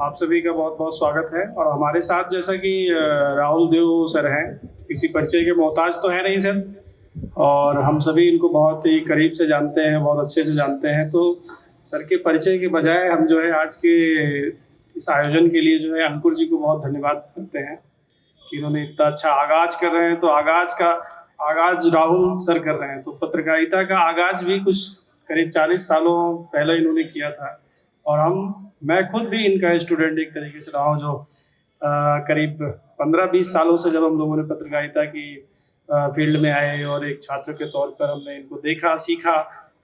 आप सभी का बहुत बहुत स्वागत है। और हमारे साथ जैसा कि राहुल देव सर हैं, किसी परिचय के मोहताज तो है नहीं सर, और हम सभी इनको बहुत ही करीब से जानते हैं, बहुत अच्छे से जानते हैं। तो सर के परिचय के बजाय हम जो है आज के इस आयोजन के लिए जो है अंकुर जी को बहुत धन्यवाद करते हैं कि इन्होंने इतना अच्छा आगाज कर रहे हैं। तो आगाज राहुल सर कर रहे हैं। तो पत्रकारिता का आगाज भी कुछ करीब 40 सालों पहले इन्होंने किया था। और मैं खुद भी इनका स्टूडेंट एक तरीके से रहा हूँ, जो करीब 15-20 सालों से जब हम लोगों ने पत्रकारिता की फील्ड में आए और एक छात्र के तौर पर हमने इनको देखा, सीखा,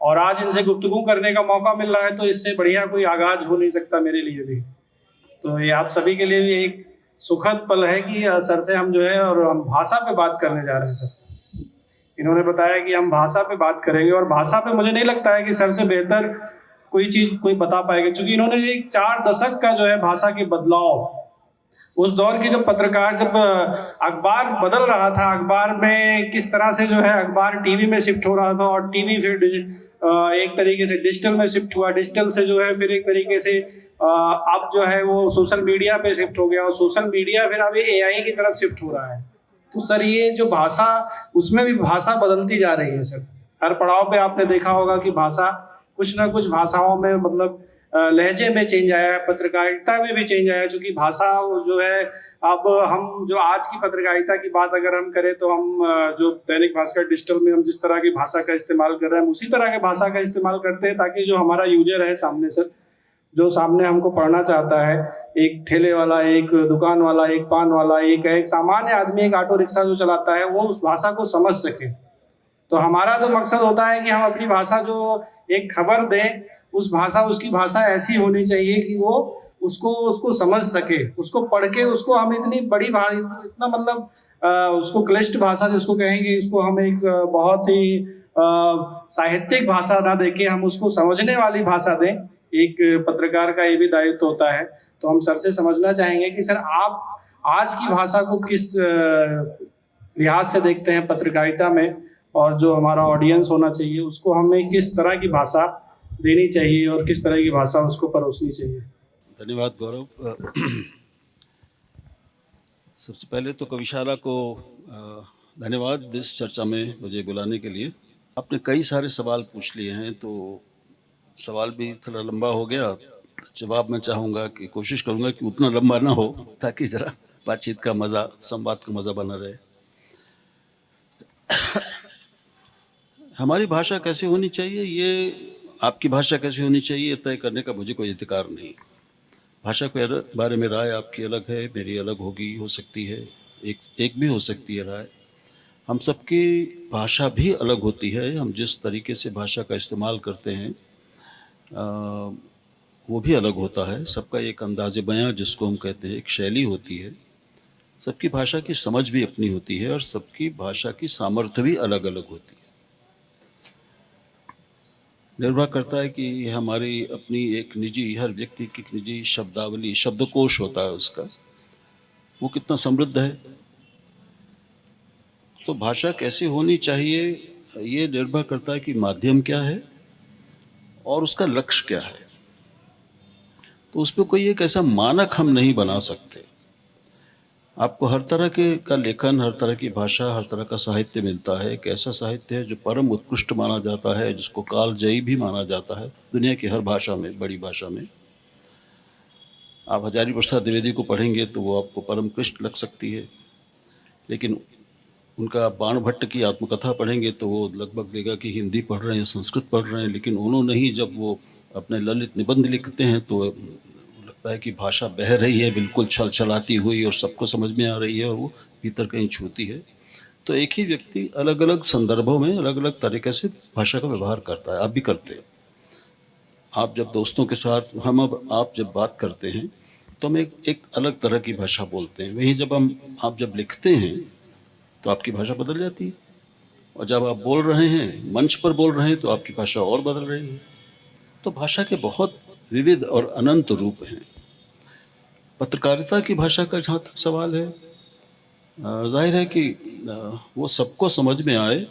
और आज इनसे गुफ्तगू करने का मौका मिल रहा है, तो इससे बढ़िया कोई आगाज हो नहीं सकता मेरे लिए भी। तो ये आप सभी के लिए भी एक सुखद पल है कि सर से हम जो है और हम भाषा पे बात करने जा रहे हैं। सर इन्होंने बताया कि हम भाषा पे बात करेंगे, और भाषा पे मुझे नहीं लगता है कि सर से बेहतर कोई चीज़ कोई बता पाएगा, क्योंकि इन्होंने एक 4 दशक का जो है भाषा के बदलाव, उस दौर की जब अखबार बदल रहा था, अखबार में किस तरह से जो है अखबार टीवी में शिफ्ट हो रहा था, और टीवी फिर एक तरीके से डिजिटल में शिफ्ट हुआ, डिजिटल से जो है फिर एक तरीके से अब जो है वो सोशल मीडिया पे शिफ्ट हो गया, और सोशल मीडिया फिर अभी एआई की तरफ शिफ्ट हो रहा है। तो सर ये जो भाषा, उसमें भी भाषा बदलती जा रही है सर। हर पड़ाव पे आपने देखा होगा कि भाषा, कुछ ना कुछ भाषाओं में मतलब लहजे में चेंज आया है, पत्रकारिता में भी चेंज आया है। चूँकि भाषा जो है, अब हम जो आज की पत्रकारिता की बात अगर हम करें तो हम जो दैनिक भास्कर डिजिटल में हम जिस तरह की भाषा का इस्तेमाल कर रहे हैं, हम उसी तरह के भाषा का इस्तेमाल करते हैं, ताकि जो हमारा यूजर है सामने सर, जो सामने हमको पढ़ना चाहता है, एक ठेले वाला, एक दुकान वाला, एक पान वाला, एक सामान्य आदमी, एक ऑटो रिक्शा जो चलाता है, वो उस भाषा को समझ सके। तो हमारा तो मकसद होता है कि हम अपनी भाषा जो एक खबर दें, उस भाषा, उसकी भाषा ऐसी होनी चाहिए कि वो उसको समझ सके, उसको पढ़ के उसको हम इतनी बड़ी भाषा, इतना मतलब उसको क्लिष्ट भाषा जिसको कहेंगे, इसको हम एक बहुत ही साहित्यिक भाषा ना देके हम उसको समझने वाली भाषा दें। एक पत्रकार का ये भी दायित्व होता है। तो हम सर से समझना चाहेंगे कि सर आप आज की भाषा को किस लिहाज से देखते हैं पत्रकारिता में, और जो हमारा ऑडियंस होना चाहिए उसको हमें किस तरह की भाषा देनी चाहिए और किस तरह की भाषा उसको परोसनी चाहिए। धन्यवाद गौरव। सबसे पहले तो कविशाला को धन्यवाद इस चर्चा में मुझे बुलाने के लिए। आपने कई सारे सवाल पूछ लिए हैं, तो सवाल भी थोड़ा लंबा हो गया। जवाब मैं चाहूँगा कि कोशिश करूँगा कि उतना लंबा ना हो, ताकि ज़रा बातचीत का मज़ा, संवाद का मज़ा बना रहे। हमारी भाषा कैसे होनी चाहिए, ये आपकी भाषा कैसे होनी चाहिए, ये तय करने का मुझे कोई अधिकार नहीं। भाषा के बारे में राय आपकी अलग है, मेरी अलग होगी, हो सकती है, एक भी हो सकती है राय। हम सबकी भाषा भी अलग होती है। हम जिस तरीके से भाषा का इस्तेमाल करते हैं वो भी अलग होता है। सबका एक अंदाज़े बयां जिसको हम कहते हैं, एक शैली होती है। सबकी भाषा की समझ भी अपनी होती है, और सबकी भाषा की सामर्थ्य भी अलग अलग होती है। निर्भर करता है कि हमारी अपनी एक निजी, हर व्यक्ति की निजी शब्दावली, शब्दकोश होता है उसका, वो कितना समृद्ध है। तो भाषा कैसी होनी चाहिए, ये निर्भर करता है कि माध्यम क्या है और उसका लक्ष्य क्या है। तो उस पर कोई एक ऐसा मानक हम नहीं बना सकते। आपको हर तरह का लेखन, हर तरह की भाषा, हर तरह का साहित्य मिलता है। एक ऐसा साहित्य है जो परम उत्कृष्ट माना जाता है, जिसको कालजयी भी माना जाता है दुनिया की हर भाषा में, बड़ी भाषा में। आप हजारी प्रसाद द्विवेदी को पढ़ेंगे तो वो आपको परम कृष्ट लग सकती है, लेकिन उनका बाण भट्ट की आत्मकथा पढ़ेंगे तो वो लगभग लेगा कि हिंदी पढ़ रहे हैं, संस्कृत पढ़ रहे हैं। लेकिन उन्होंने ही जब वो अपने ललित निबंध लिखते हैं तो लगता है कि भाषा बह रही है, बिल्कुल छल छलाती हुई, और सबको समझ में आ रही है, और वो भीतर कहीं छूती है। तो एक ही व्यक्ति अलग अलग संदर्भों में अलग अलग तरीके से भाषा का व्यवहार करता है। आप भी करते हैं। आप जब दोस्तों के साथ, आप जब बात करते हैं तो हम एक अलग तरह की भाषा बोलते हैं। वहीं जब आप जब लिखते हैं तो आपकी भाषा बदल जाती है, और जब आप बोल रहे हैं, मंच पर बोल रहे हैं, तो आपकी भाषा और बदल रही है। तो भाषा के बहुत विविध और अनंत रूप हैं। पत्रकारिता की भाषा का जहाँ तक सवाल है, जाहिर है कि वो सबको समझ में आए,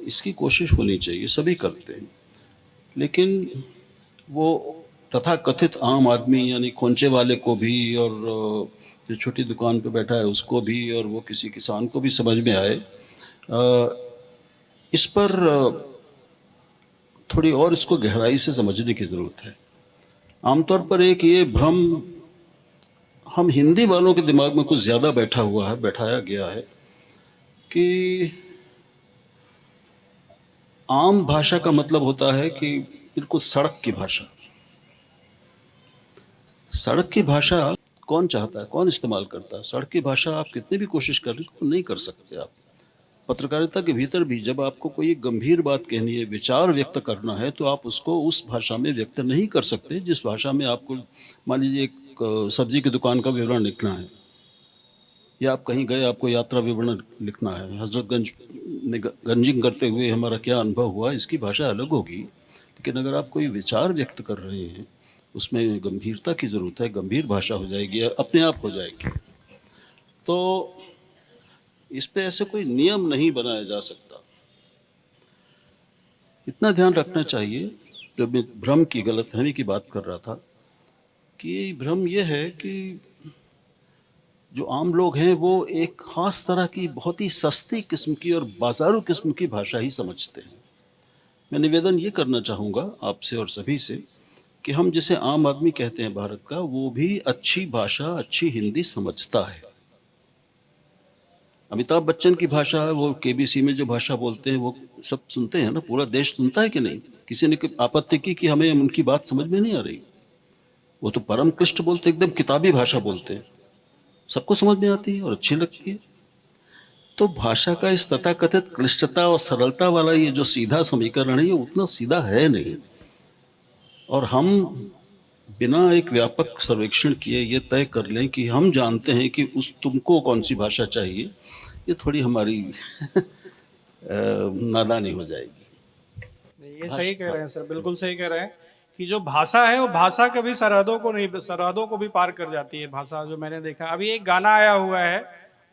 इसकी कोशिश होनी चाहिए, सभी करते हैं। लेकिन वो तथाकथित आम आदमी यानी खोंचे वाले को भी और जो छोटी दुकान पे बैठा है उसको भी और वो किसी किसान को भी समझ में आए, इस पर थोड़ी और इसको गहराई से समझने की ज़रूरत है। आमतौर पर एक ये भ्रम हम हिंदी वालों के दिमाग में कुछ ज़्यादा बैठाया गया है कि आम भाषा का मतलब होता है कि बिल्कुल सड़क की भाषा। सड़क की भाषा कौन चाहता है, कौन इस्तेमाल करता है? सड़क की भाषा आप कितनी भी कोशिश कर रहे नहीं कर सकते। आप पत्रकारिता के भीतर भी जब आपको कोई एक गंभीर बात कहनी है, विचार व्यक्त करना है, तो आप उसको उस भाषा में व्यक्त नहीं कर सकते जिस भाषा में आपको, मान लीजिए एक सब्जी की दुकान का विवरण लिखना है, या आप कहीं गए आपको यात्रा विवरण लिखना है, हजरतगंज में गंजिंग करते हुए हमारा क्या अनुभव हुआ, इसकी भाषा अलग होगी। लेकिन अगर आप कोई विचार व्यक्त कर रहे हैं उसमें गंभीरता की ज़रूरत है, गंभीर भाषा हो जाएगी, अपने आप हो जाएगी। तो इस पे ऐसे कोई नियम नहीं बनाया जा सकता। इतना ध्यान रखना चाहिए, जब मैं भ्रम की, गलतफहमी की बात कर रहा था, कि भ्रम यह है कि जो आम लोग हैं वो एक ख़ास तरह की बहुत ही सस्ती किस्म की और बाजारू किस्म की भाषा ही समझते हैं। मैं निवेदन ये करना चाहूँगा आपसे और सभी से कि हम जिसे आम आदमी कहते हैं भारत का, वो भी अच्छी भाषा, अच्छी हिंदी समझता है। अमिताभ बच्चन की भाषा, वो केबीसी में जो भाषा बोलते हैं वो सब सुनते हैं ना, पूरा देश सुनता है कि नहीं? किसी ने आपत्ति की कि हमें उनकी बात समझ में नहीं आ रही? वो तो परम क्लिष्ट बोलते, एकदम किताबी भाषा बोलते हैं, सबको समझ में आती है और अच्छी लगती है। तो भाषा का इस तथाकथित क्लिष्टता और सरलता वाला ये जो सीधा समीकरण है, ये उतना सीधा है नहीं। और हम बिना एक व्यापक सर्वेक्षण किए ये तय कर लें कि हम जानते हैं कि तुमको कौन सी भाषा चाहिए, ये थोड़ी हमारी नादानी हो जाएगी। ये सही कह रहे हैं सर, बिल्कुल सही कह रहे हैं कि जो भाषा है वो भाषा कभी सरहदों को भी पार कर जाती है भाषा। जो मैंने देखा, अभी एक गाना आया हुआ है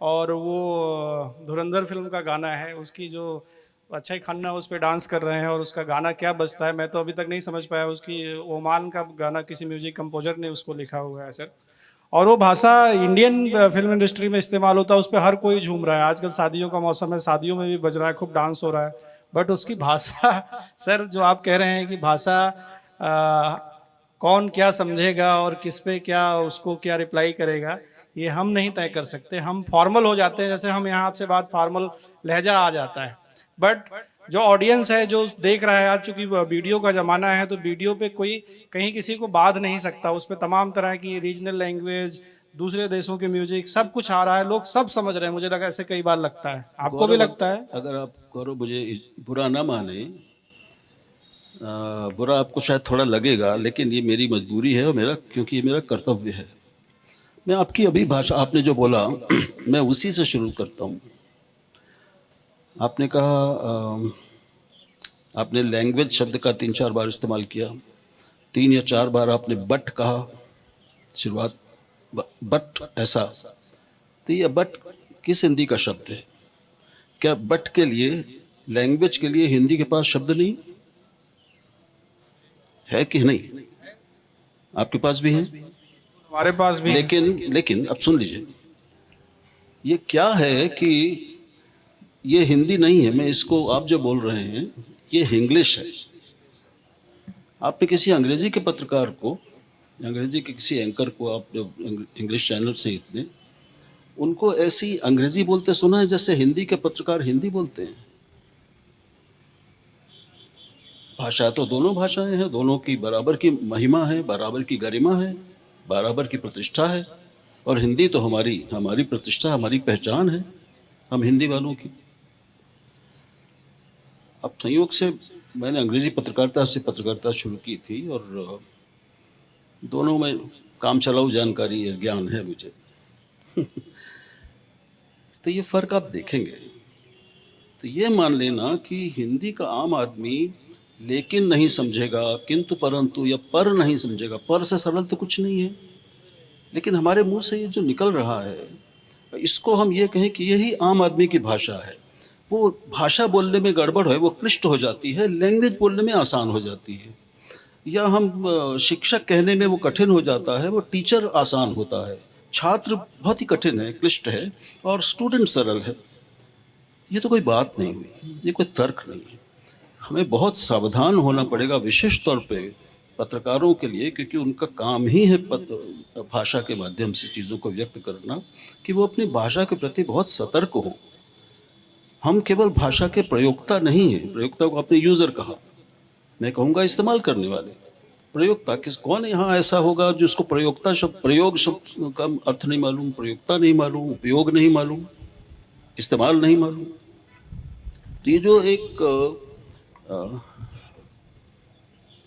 और वो धुरंधर फिल्म का गाना है, उसकी जो अक्षय खन्ना उस पर डांस कर रहे हैं और उसका गाना क्या बजता है मैं तो अभी तक नहीं समझ पाया। उसकी ओमान का गाना किसी म्यूजिक कंपोजर ने उसको लिखा हुआ है सर, और वो भाषा इंडियन फिल्म इंडस्ट्री में इस्तेमाल होता है, उस पर हर कोई झूम रहा है। आजकल शादियों का मौसम है, शादियों में भी बज रहा है, खूब डांस हो रहा है। बट उसकी भाषा सर, जो आप कह रहे हैं कि भाषा कौन क्या समझेगा और किस पे क्या उसको क्या रिप्लाई करेगा, ये हम नहीं तय कर सकते। हम फॉर्मल हो जाते हैं, जैसे हम यहाँ आपसे बात फॉर्मल लहजा आ जाता है। बट जो ऑडियंस है, जो देख रहा है, आज चूंकि वीडियो का ज़माना है तो वीडियो पे कोई कहीं किसी को बाध नहीं सकता। उस पर तमाम तरह की रीजनल लैंग्वेज, दूसरे देशों के म्यूजिक, सब कुछ आ रहा है, लोग सब समझ रहे हैं। मुझे लगा ऐसे कई बार लगता है, आपको भी लगता है? अगर आप गौरव मुझे बुरा ना माने, बुरा आपको शायद थोड़ा लगेगा, लेकिन ये मेरी मजबूरी है और मेरा, क्योंकि ये मेरा कर्तव्य है। मैं आपकी अभी भाषा, आपने जो बोला मैं उसी से शुरू करता हूँ। आपने कहा, आपने लैंग्वेज शब्द का 3-4 बार इस्तेमाल किया, 3 या 4 बार आपने बट कहा शुरुआत, बट ऐसा। तो ये बट किस हिंदी का शब्द है? क्या बट के लिए, लैंग्वेज के लिए हिंदी के पास शब्द नहीं है कि नहीं? आपके पास भी है, हमारे पास भी। लेकिन अब सुन लीजिए, ये क्या है कि ये हिंदी नहीं है। मैं इसको, आप जो बोल रहे हैं ये इंग्लिश है। आपने किसी अंग्रेजी के पत्रकार को, अंग्रेजी के किसी एंकर को, आप जो इंग्लिश चैनल से इतने, उनको ऐसी अंग्रेजी बोलते सुना है जैसे हिंदी के पत्रकार हिंदी बोलते हैं? भाषा तो दोनों भाषाएं हैं, दोनों की बराबर की महिमा है, बराबर की गरिमा है, बराबर की प्रतिष्ठा है। और हिंदी तो हमारी प्रतिष्ठा, हमारी पहचान है, हम हिंदी वालों की। अब संयोग से मैंने अंग्रेजी पत्रकारिता शुरू की थी और दोनों में काम चलाऊ जानकारी, ज्ञान है मुझे। तो ये फ़र्क आप देखेंगे तो ये मान लेना कि हिंदी का आम आदमी लेकिन नहीं समझेगा, किंतु परंतु या पर नहीं समझेगा। पर से सरल तो कुछ नहीं है, लेकिन हमारे मुंह से ये जो निकल रहा है, इसको हम ये कहें कि यही आम आदमी की भाषा है। वो भाषा बोलने में गड़बड़ है, वो क्लिष्ट हो जाती है, लैंग्वेज बोलने में आसान हो जाती है। या हम शिक्षक कहने में वो कठिन हो जाता है, वो टीचर आसान होता है, छात्र बहुत ही कठिन है, क्लिष्ट है, और स्टूडेंट सरल है। ये तो कोई बात नहीं हुई, ये कोई तर्क नहीं है। हमें बहुत सावधान होना पड़ेगा, विशेष तौर पे पत्रकारों के लिए, क्योंकि उनका काम ही है भाषा के माध्यम से चीज़ों को व्यक्त करना, कि वो अपनी भाषा के प्रति बहुत सतर्क हों। हम केवल भाषा के प्रयोक्ता नहीं हैं, प्रयोक्ता को आपने यूज़र कहा, मैं कहूँगा इस्तेमाल करने वाले। प्रयोक्ता कौन यहाँ ऐसा होगा जिसको प्रयोक्ता शब्द, प्रयोग शब्द का अर्थ नहीं मालूम, प्रयोक्ता नहीं मालूम, उपयोग नहीं मालूम, इस्तेमाल नहीं मालूम। तो ये जो एक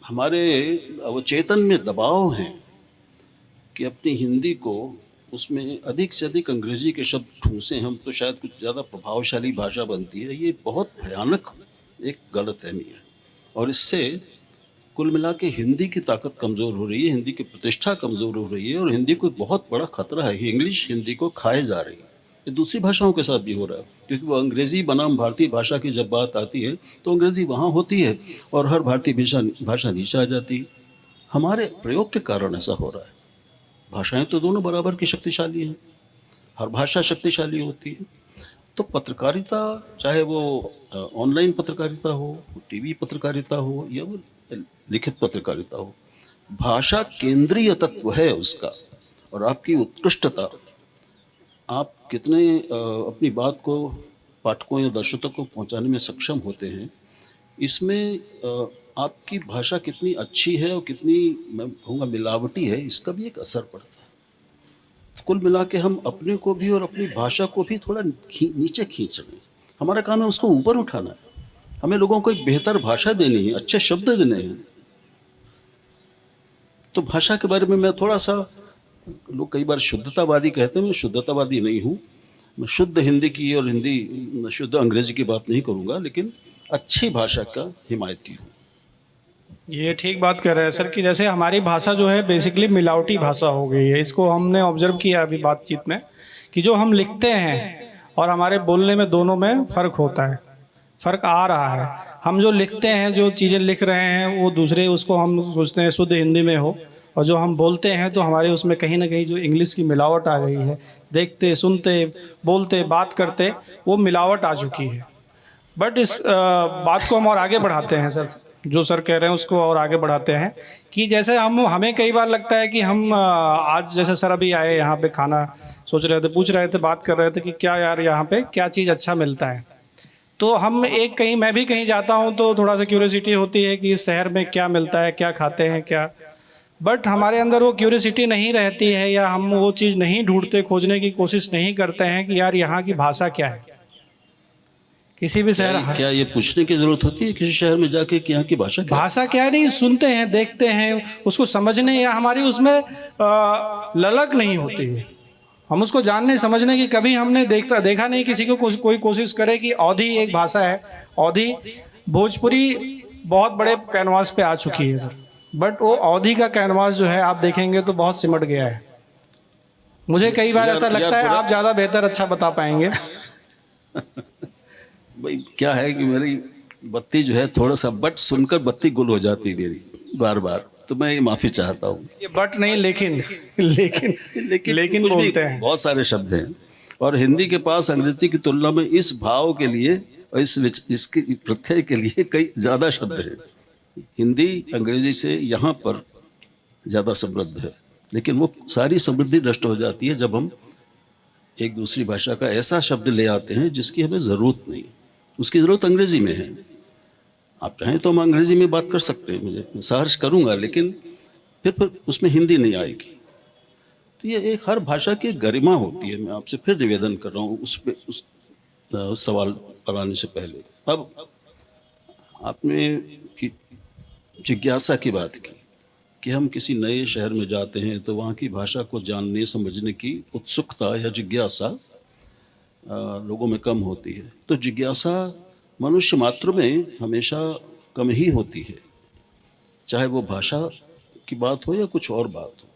हमारे अवचेतन में दबाव है कि अपनी हिंदी को उसमें अधिक से अधिक अंग्रेजी के शब्द ठूंसे हम, तो शायद कुछ ज़्यादा प्रभावशाली भाषा बनती है। ये बहुत भयानक एक गलतफहमी है, और इससे कुल मिला के हिंदी की ताकत कमज़ोर हो रही है, हिंदी की प्रतिष्ठा कमज़ोर हो रही है, और हिंदी को एक बहुत बड़ा खतरा है। इंग्लिश हिंदी को खाए जा रही है। ये दूसरी भाषाओं के साथ भी हो रहा है, क्योंकि वो अंग्रेज़ी बनाम भारतीय भाषा की जब बात आती है तो अंग्रेज़ी वहाँ होती है और हर भारतीय भाषा नीचे आ जाती है। हमारे प्रयोग के कारण ऐसा हो रहा है। भाषाएं तो दोनों बराबर की शक्तिशाली हैं, हर भाषा शक्तिशाली होती है। तो पत्रकारिता, चाहे वो ऑनलाइन पत्रकारिता हो, टीवी पत्रकारिता हो, या वो लिखित पत्रकारिता हो, भाषा केंद्रीय तत्व है उसका। और आपकी उत्कृष्टता, आप कितने अपनी बात को पाठकों या दर्शकों को पहुंचाने में सक्षम होते हैं, इसमें आपकी भाषा कितनी अच्छी है और कितनी, मैं कहूँगा, मिलावटी है, इसका भी एक असर पड़ता है। तो कुल मिला के हम अपने को भी और अपनी भाषा को भी थोड़ा नीचे खींच रहे हैं। हमारा काम है उसको ऊपर उठाना है। हमें लोगों को एक बेहतर भाषा देनी है, अच्छे शब्द देने हैं। तो भाषा के बारे में मैं थोड़ा सा, लोग कई बार शुद्धतावादी कहते हैं, मैं शुद्धतावादी नहीं हूँ। मैं शुद्ध हिंदी की और शुद्ध अंग्रेजी की बात नहीं करूँगा, लेकिन अच्छी भाषा का हिमायती हूँ। ये ठीक बात कह रहे हैं सर, कि जैसे हमारी भाषा जो है बेसिकली मिलावटी भाषा हो गई है। इसको हमने ऑब्जर्व किया अभी बातचीत में, कि जो हम लिखते हैं और हमारे बोलने में, दोनों में फ़र्क होता है, फ़र्क आ रहा है। हम जो लिखते हैं, जो चीज़ें लिख रहे हैं, वो दूसरे उसको हम सोचते हैं शुद्ध हिंदी में हो, और जो हम बोलते हैं तो हमारे उसमें कहीं ना कहीं जो इंग्लिश की मिलावट आ गई है। देखते, सुनते, बोलते, बात करते, वो मिलावट आ चुकी है। बट इस बात को हम और आगे बढ़ाते हैं सर, जो सर कह रहे हैं उसको और आगे बढ़ाते हैं, कि जैसे हमें कई बार लगता है कि हम आज जैसे सर अभी आए यहाँ पे, खाना सोच रहे थे, पूछ रहे थे, बात कर रहे थे कि क्या यार यहाँ पे क्या चीज़ अच्छा मिलता है। तो हम मैं भी कहीं जाता हूँ तो थोड़ा सा क्यूरियोसिटी होती है कि इस शहर में क्या मिलता है, क्या खाते हैं, क्या। बट हमारे अंदर वो क्यूरियोसिटी नहीं रहती है, या हम वो चीज़ नहीं ढूंढते, खोजने की कोशिश नहीं करते हैं कि यार यहाँ की भाषा क्या है। किसी भी शहर, क्या ये पूछने की जरूरत होती है किसी शहर में जाके कि यहाँ की भाषा क्या है? नहीं, सुनते हैं, देखते हैं, उसको समझने, या हमारी उसमें ललक नहीं होती है। हम उसको जानने समझने की कभी हमने देखा नहीं किसी को कोई कोशिश करे कि अवधी एक भाषा है। अवधी, भोजपुरी बहुत बड़े कैनवास पे आ चुकी है सर, बट वो अवधी का कैनवास जो है आप देखेंगे तो बहुत सिमट गया है। मुझे कई बार ऐसा लगता है आप ज़्यादा बेहतर अच्छा बता पाएंगे। भाई क्या है कि मेरी बत्ती जो है थोड़ा सा बट सुनकर बत्ती गुल हो जाती है मेरी बार बार, तो मैं ये माफ़ी चाहता हूँ। ये बट नहीं, लेकिन लेकिन लेकिन बोलते हैं। बहुत सारे शब्द हैं, और हिंदी के पास अंग्रेजी की तुलना में इस भाव के लिए और इसके प्रत्यय के लिए कई ज़्यादा शब्द हैं। हिंदी अंग्रेजी से यहाँ पर ज़्यादा समृद्ध है, लेकिन वो सारी समृद्धि नष्ट हो जाती है जब हम एक दूसरी भाषा का ऐसा शब्द ले आते हैं जिसकी हमें ज़रूरत नहीं। उसकी ज़रूरत अंग्रेज़ी में है। आप चाहें तो हम अंग्रेज़ी में बात कर सकते हैं, मुझे सहर्ष करूँगा, लेकिन फिर उसमें हिंदी नहीं आएगी। तो ये एक हर भाषा की गरिमा होती है। मैं आपसे फिर निवेदन कर रहा हूँ उस सवाल पर आने से पहले। अब आपने जिज्ञासा की बात की कि हम किसी नए शहर में जाते हैं तो वहाँ की भाषा को जानने समझने की उत्सुकता या जिज्ञासा लोगों में कम होती है। तो जिज्ञासा मनुष्य मात्र में हमेशा कम ही होती है, चाहे वो भाषा की बात हो या कुछ और बात हो।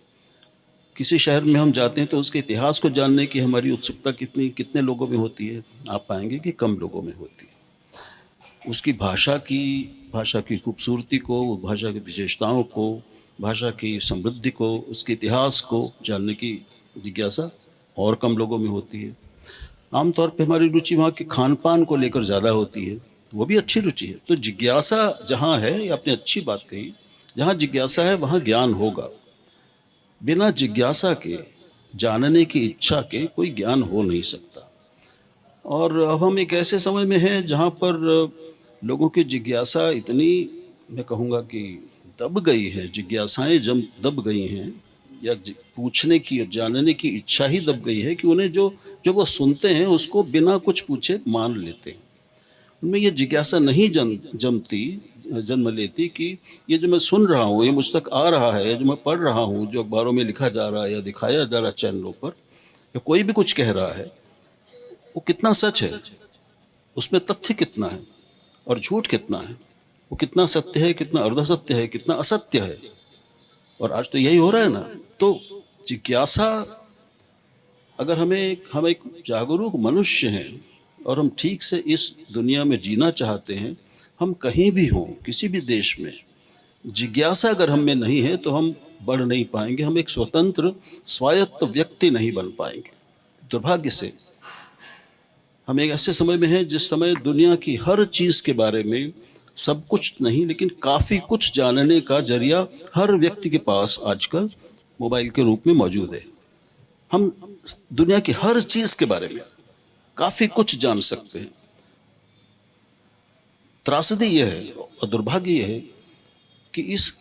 किसी शहर में हम जाते हैं तो उसके इतिहास को जानने की हमारी उत्सुकता कितने लोगों में होती है? आप पाएंगे कि कम लोगों में होती है। उसकी भाषा की खूबसूरती को, भाषा की विशेषताओं को, भाषा की समृद्धि को, उसके इतिहास को जानने की जिज्ञासा और कम लोगों में होती है। आमतौर पे हमारी रुचि वहाँ के खान पान को लेकर ज़्यादा होती है, वो भी अच्छी रुचि है। तो जिज्ञासा जहाँ है, ये आपने अच्छी बात कही, जहाँ जिज्ञासा है वहाँ ज्ञान होगा। बिना जिज्ञासा के, जानने की इच्छा के कोई ज्ञान हो नहीं सकता। और अब हम एक ऐसे समय में हैं जहाँ पर लोगों की जिज्ञासा इतनी, मैं कहूँगा कि दब गई है, जिज्ञासाएं जब दब गई हैं, या पूछने की, जानने की इच्छा ही दब गई है कि उन्हें जो जो वो सुनते हैं उसको बिना कुछ पूछे मान लेते हैं। उनमें ये जिज्ञासा नहीं जन्म लेती कि ये जो मैं सुन रहा हूँ, ये मुझ तक आ रहा है, जो मैं पढ़ रहा हूँ, जो अखबारों में लिखा जा रहा है या दिखाया जा रहा है चैनलों पर, या कोई भी कुछ कह रहा है, वो कितना सच है, उसमें तथ्य कितना है और झूठ कितना है, वो कितना सत्य है, कितना अर्धसत्य है, कितना असत्य है। और आज तो यही हो रहा है ना। तो जिज्ञासा, अगर हम एक जागरूक मनुष्य हैं और हम ठीक से इस दुनिया में जीना चाहते हैं, हम कहीं भी हों, किसी भी देश में, जिज्ञासा अगर हम में नहीं है तो हम बढ़ नहीं पाएंगे, हम एक स्वतंत्र स्वायत्त व्यक्ति नहीं बन पाएंगे। दुर्भाग्य से हम एक ऐसे समय में हैं जिस समय दुनिया की हर चीज़ के बारे में, सब कुछ नहीं लेकिन काफ़ी कुछ जानने का जरिया हर व्यक्ति के पास आजकल मोबाइल के रूप में मौजूद है। हम दुनिया की हर चीज़ के बारे में काफ़ी कुछ जान सकते हैं। त्रासदी यह है और दुर्भाग्य यह है कि इस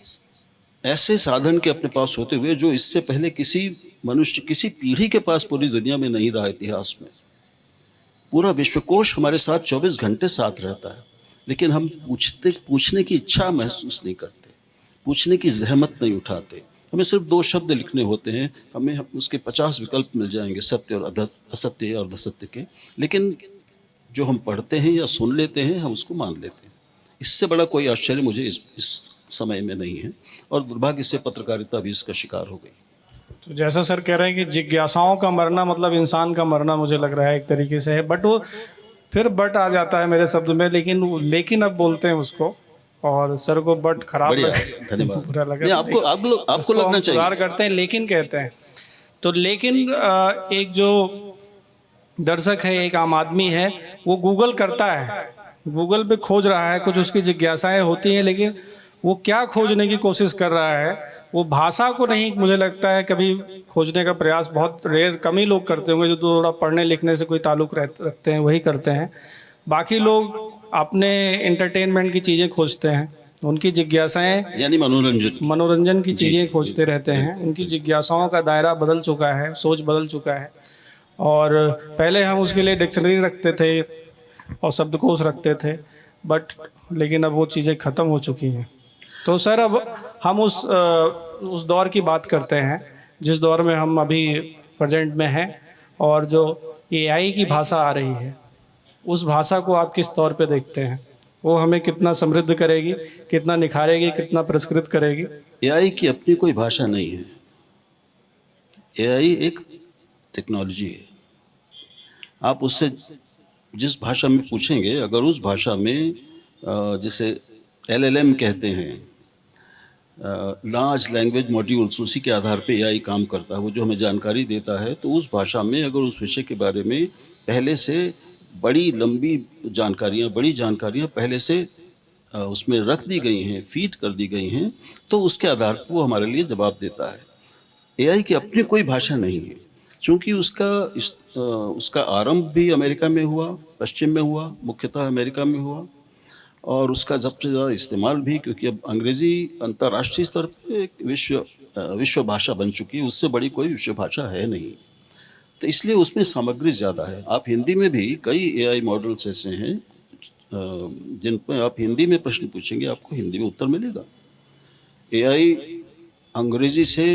ऐसे साधन के अपने पास होते हुए, जो इससे पहले किसी मनुष्य, किसी पीढ़ी के पास पूरी दुनिया में नहीं रहा, इतिहास में पूरा विश्वकोश हमारे साथ 24 घंटे साथ रहता है, लेकिन हम पूछने की इच्छा महसूस नहीं करते, पूछने की जहमत नहीं उठाते। हमें सिर्फ 2 शब्द लिखने होते हैं, हमें उसके 50 विकल्प मिल जाएंगे, सत्य और असत्य और असत्य के, लेकिन जो हम पढ़ते हैं या सुन लेते हैं, हम उसको मान लेते हैं। इससे बड़ा कोई आश्चर्य मुझे इस समय में नहीं है, और दुर्भाग्य से पत्रकारिता भी इसका शिकार हो गई। तो जैसा सर कह रहे हैं कि जिज्ञासाओं का मरना मतलब इंसान का मरना, मुझे लग रहा है एक तरीके से है, बट वो फिर बट आ जाता है मेरे शब्द में, लेकिन अब बोलते हैं उसको, और सर को बट खराब धन्यवाद बुरा लगा। आपको लगना चाहिए, सुधार करते हैं लेकिन कहते हैं तो। लेकिन एक जो दर्शक है, एक आम आदमी है, वो गूगल करता है, गूगल पे खोज रहा है, कुछ उसकी जिज्ञासाएं होती हैं, लेकिन वो क्या खोजने की कोशिश कर रहा है, वो भाषा को नहीं, मुझे लगता है कभी खोजने का प्रयास बहुत रेयर, कम ही लोग करते होंगे, जो थोड़ा पढ़ने लिखने से कोई ताल्लुक़ रखते हैं, वही करते हैं। बाकी लोग अपने एंटरटेनमेंट की चीज़ें खोजते हैं, उनकी जिज्ञासाएं यानी मनोरंजन की चीज़ें खोजते रहते हैं। उनकी जिज्ञासाओं का दायरा बदल चुका है, सोच बदल चुका है। और पहले हम उसके लिए डिक्शनरी रखते थे और शब्दकोश रखते थे, लेकिन अब वो चीज़ें ख़त्म हो चुकी हैं। तो सर अब हम उस दौर की बात करते हैं जिस दौर में हम अभी प्रेजेंट में हैं, और जो एआई की भाषा आ रही है, उस भाषा को आप किस तौर पे देखते हैं? वो हमें कितना समृद्ध करेगी, कितना निखारेगी, कितना पुरस्कृत करेगी? एआई की अपनी कोई भाषा नहीं है। एआई एक टेक्नोलॉजी है। आप उससे जिस भाषा में पूछेंगे, अगर उस भाषा में जैसे LLM कहते हैं, लार्ज लैंग्वेज मॉड्यूल्स, उसी के आधार पे एआई काम करता है। वो जो हमें जानकारी देता है, तो उस भाषा में अगर उस विषय के बारे में पहले से बड़ी लंबी जानकारियाँ पहले से उसमें रख दी गई हैं, फीड कर दी गई हैं, तो उसके आधार पर वो हमारे लिए जवाब देता है। एआई की अपनी कोई भाषा नहीं है, क्योंकि उसका आरंभ भी अमेरिका में हुआ, पश्चिम में हुआ, मुख्यतः अमेरिका में हुआ, और उसका सबसे ज़्यादा इस्तेमाल भी, क्योंकि अब अंग्रेज़ी अंतर्राष्ट्रीय स्तर पर एक विश्व भाषा बन चुकी है, उससे बड़ी कोई विश्व भाषा है नहीं, तो इसलिए उसमें सामग्री ज़्यादा है। आप हिंदी में भी कई एआई मॉडल्स ऐसे हैं जिन पर आप हिंदी में प्रश्न पूछेंगे, आपको हिंदी में उत्तर मिलेगा। एआई अंग्रेज़ी से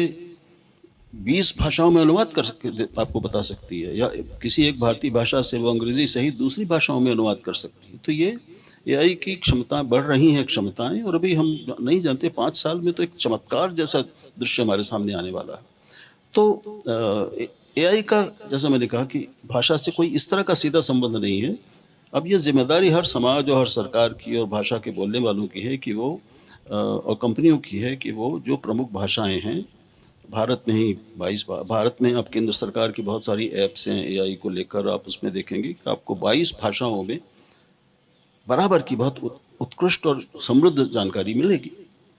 20 भाषाओं में अनुवाद कर सकते, आपको बता सकती है, या किसी एक भारतीय भाषा से वो अंग्रेज़ी सहित दूसरी भाषाओं में अनुवाद कर सकती है। तो ये एआई की क्षमताएं बढ़ रही हैं, क्षमताएं, और अभी हम नहीं जानते, 5 साल में तो एक चमत्कार जैसा दृश्य हमारे सामने आने वाला है। तो एआई का, जैसा मैंने कहा कि भाषा से कोई इस तरह का सीधा संबंध नहीं है, अब ये जिम्मेदारी हर समाज और हर सरकार की और भाषा के बोलने वालों की है कि वो और कंपनियों की है कि वो जो प्रमुख भाषाएं हैं, भारत में ही 22 भारत में अब केंद्र सरकार की बहुत सारी ऐप्स हैं एआई को लेकर, आप उसमें देखेंगे कि आपको 22 भाषाओं में बराबर की बहुत उत्कृष्ट और समृद्ध जानकारी मिलेगी।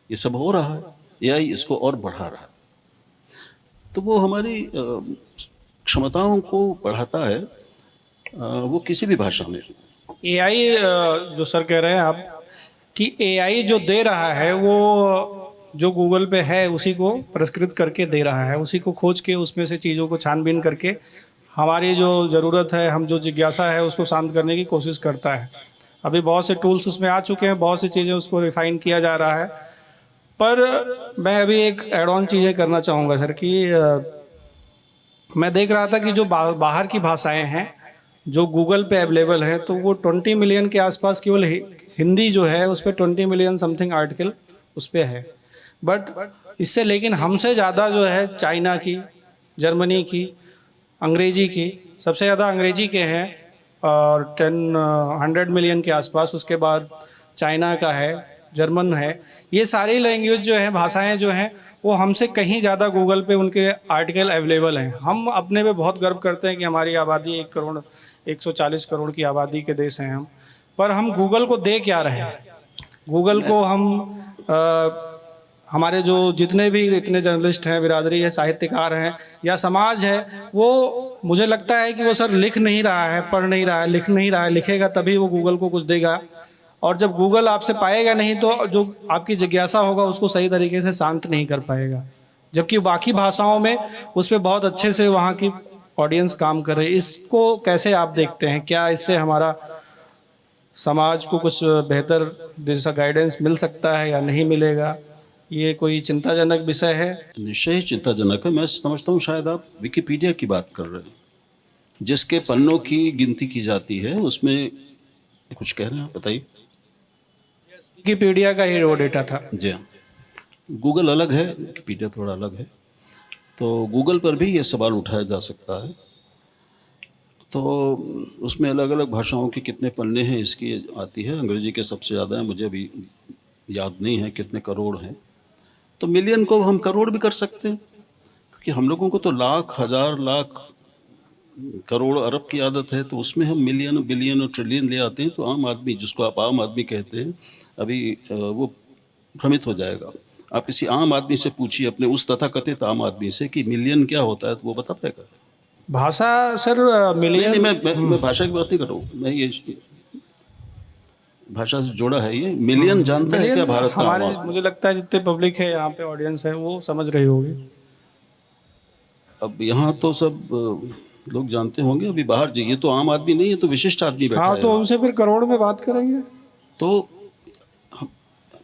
ये सब हो रहा है, एआई इसको और बढ़ा रहा है। तो वो हमारी क्षमताओं को बढ़ाता है, वो किसी भी भाषा में। एआई जो सर कह रहे हैं आप कि एआई जो दे रहा है वो जो गूगल पे है उसी को पुरस्कृत करके दे रहा है, उसी को खोज के उसमें से चीज़ों को छानबीन करके हमारी जो ज़रूरत है, हम जो जिज्ञासा है उसको शांत करने की कोशिश करता है। अभी बहुत से टूल्स उसमें आ चुके हैं, बहुत सी चीज़ें उसको रिफ़ाइन किया जा रहा है। पर मैं अभी एक एड ऑन चीज़ें करना चाहूँगा सर कि मैं देख रहा था कि जो बाहर की भाषाएं हैं जो गूगल पे अवेलेबल है, तो वो 20 मिलियन के आसपास केवल हिंदी जो है उस पर 20 मिलियन समथिंग आर्टिकल उस पर है। बट इससे लेकिन हमसे ज़्यादा जो है चाइना की, जर्मनी की, अंग्रेजी की, सबसे ज़्यादा अंग्रेजी के हैं और 100 मिलियन के आसपास। उसके बाद चाइना का है, जर्मन है। ये सारी लैंग्वेज जो है, भाषाएं जो हैं, वो हमसे कहीं ज़्यादा गूगल पे उनके आर्टिकल अवेलेबल हैं। हम अपने पे बहुत गर्व करते हैं कि हमारी आबादी 1 करोड़ 140 करोड़ की आबादी के देश हैं हम, पर हम गूगल को दे क्या रहे हैं? गूगल को हम हमारे जो जितने भी इतने जर्नलिस्ट हैं, बिरादरी है, साहित्यकार हैं या समाज है, वो मुझे लगता है कि वो सर लिख नहीं रहा है, पढ़ नहीं रहा है, लिख नहीं रहा है। लिखेगा तभी वो गूगल को कुछ देगा, और जब गूगल आपसे पाएगा नहीं तो जो आपकी जिज्ञासा होगा उसको सही तरीके से शांत नहीं कर पाएगा। जबकि बाकी भाषाओं में उस पर बहुत अच्छे से वहाँ की ऑडियंस काम कर रही है। इसको कैसे आप देखते हैं? क्या इससे हमारा समाज को कुछ बेहतर जैसा गाइडेंस मिल सकता है या नहीं मिलेगा? ये कोई चिंताजनक विषय है? निश्चय ही चिंताजनक है। मैं समझता हूँ शायद आप विकिपीडिया की बात कर रहे हैं, जिसके पन्नों की गिनती की जाती है, उसमें कुछ कह रहे हैं आप, बताइए। विकिपीडिया का ही वो डेटा था। जी हाँ, गूगल अलग है, विकिपीडिया थोड़ा अलग है। तो गूगल पर भी ये सवाल उठाया जा सकता है। तो उसमें अलग अलग भाषाओं के कितने पन्ने हैं इसकी आती है। अंग्रेजी के सबसे ज़्यादा है, मुझे अभी याद नहीं है कितने करोड़ हैं। तो मिलियन को हम करोड़ भी कर सकते हैं, क्योंकि हम लोगों को तो लाख, हज़ार, लाख, करोड़, अरब की आदत है। तो उसमें हम मिलियन, बिलियन और ट्रिलियन ले आते हैं, तो आम आदमी, जिसको आप आम आदमी कहते हैं, अभी वो भ्रमित हो जाएगा। आप किसी आम आदमी से पूछिए, अपने उस तथाकथित आम आदमी से, कि मिलियन क्या होता है, तो वो बता पाएगा। भाषा सर मिलियन नहीं, मैं भाषा की बात नहीं कर रहा हूँ, मैं ये भाषा से जोड़ा है। ये मिलियन जानता है क्या भारत का हमारे, आवाम? मुझे लगता है जितने पब्लिक है यहाँ पे, ऑडियंस है, वो समझ रही होगी। अब यहाँ तो सब लोग जानते होंगे, अभी बाहर जाइए तो आम आदमी नहीं है, तो विशिष्ट आदमी बैठा हाँ, है। तो उनसे फिर करोड़ में बात करेंगे। तो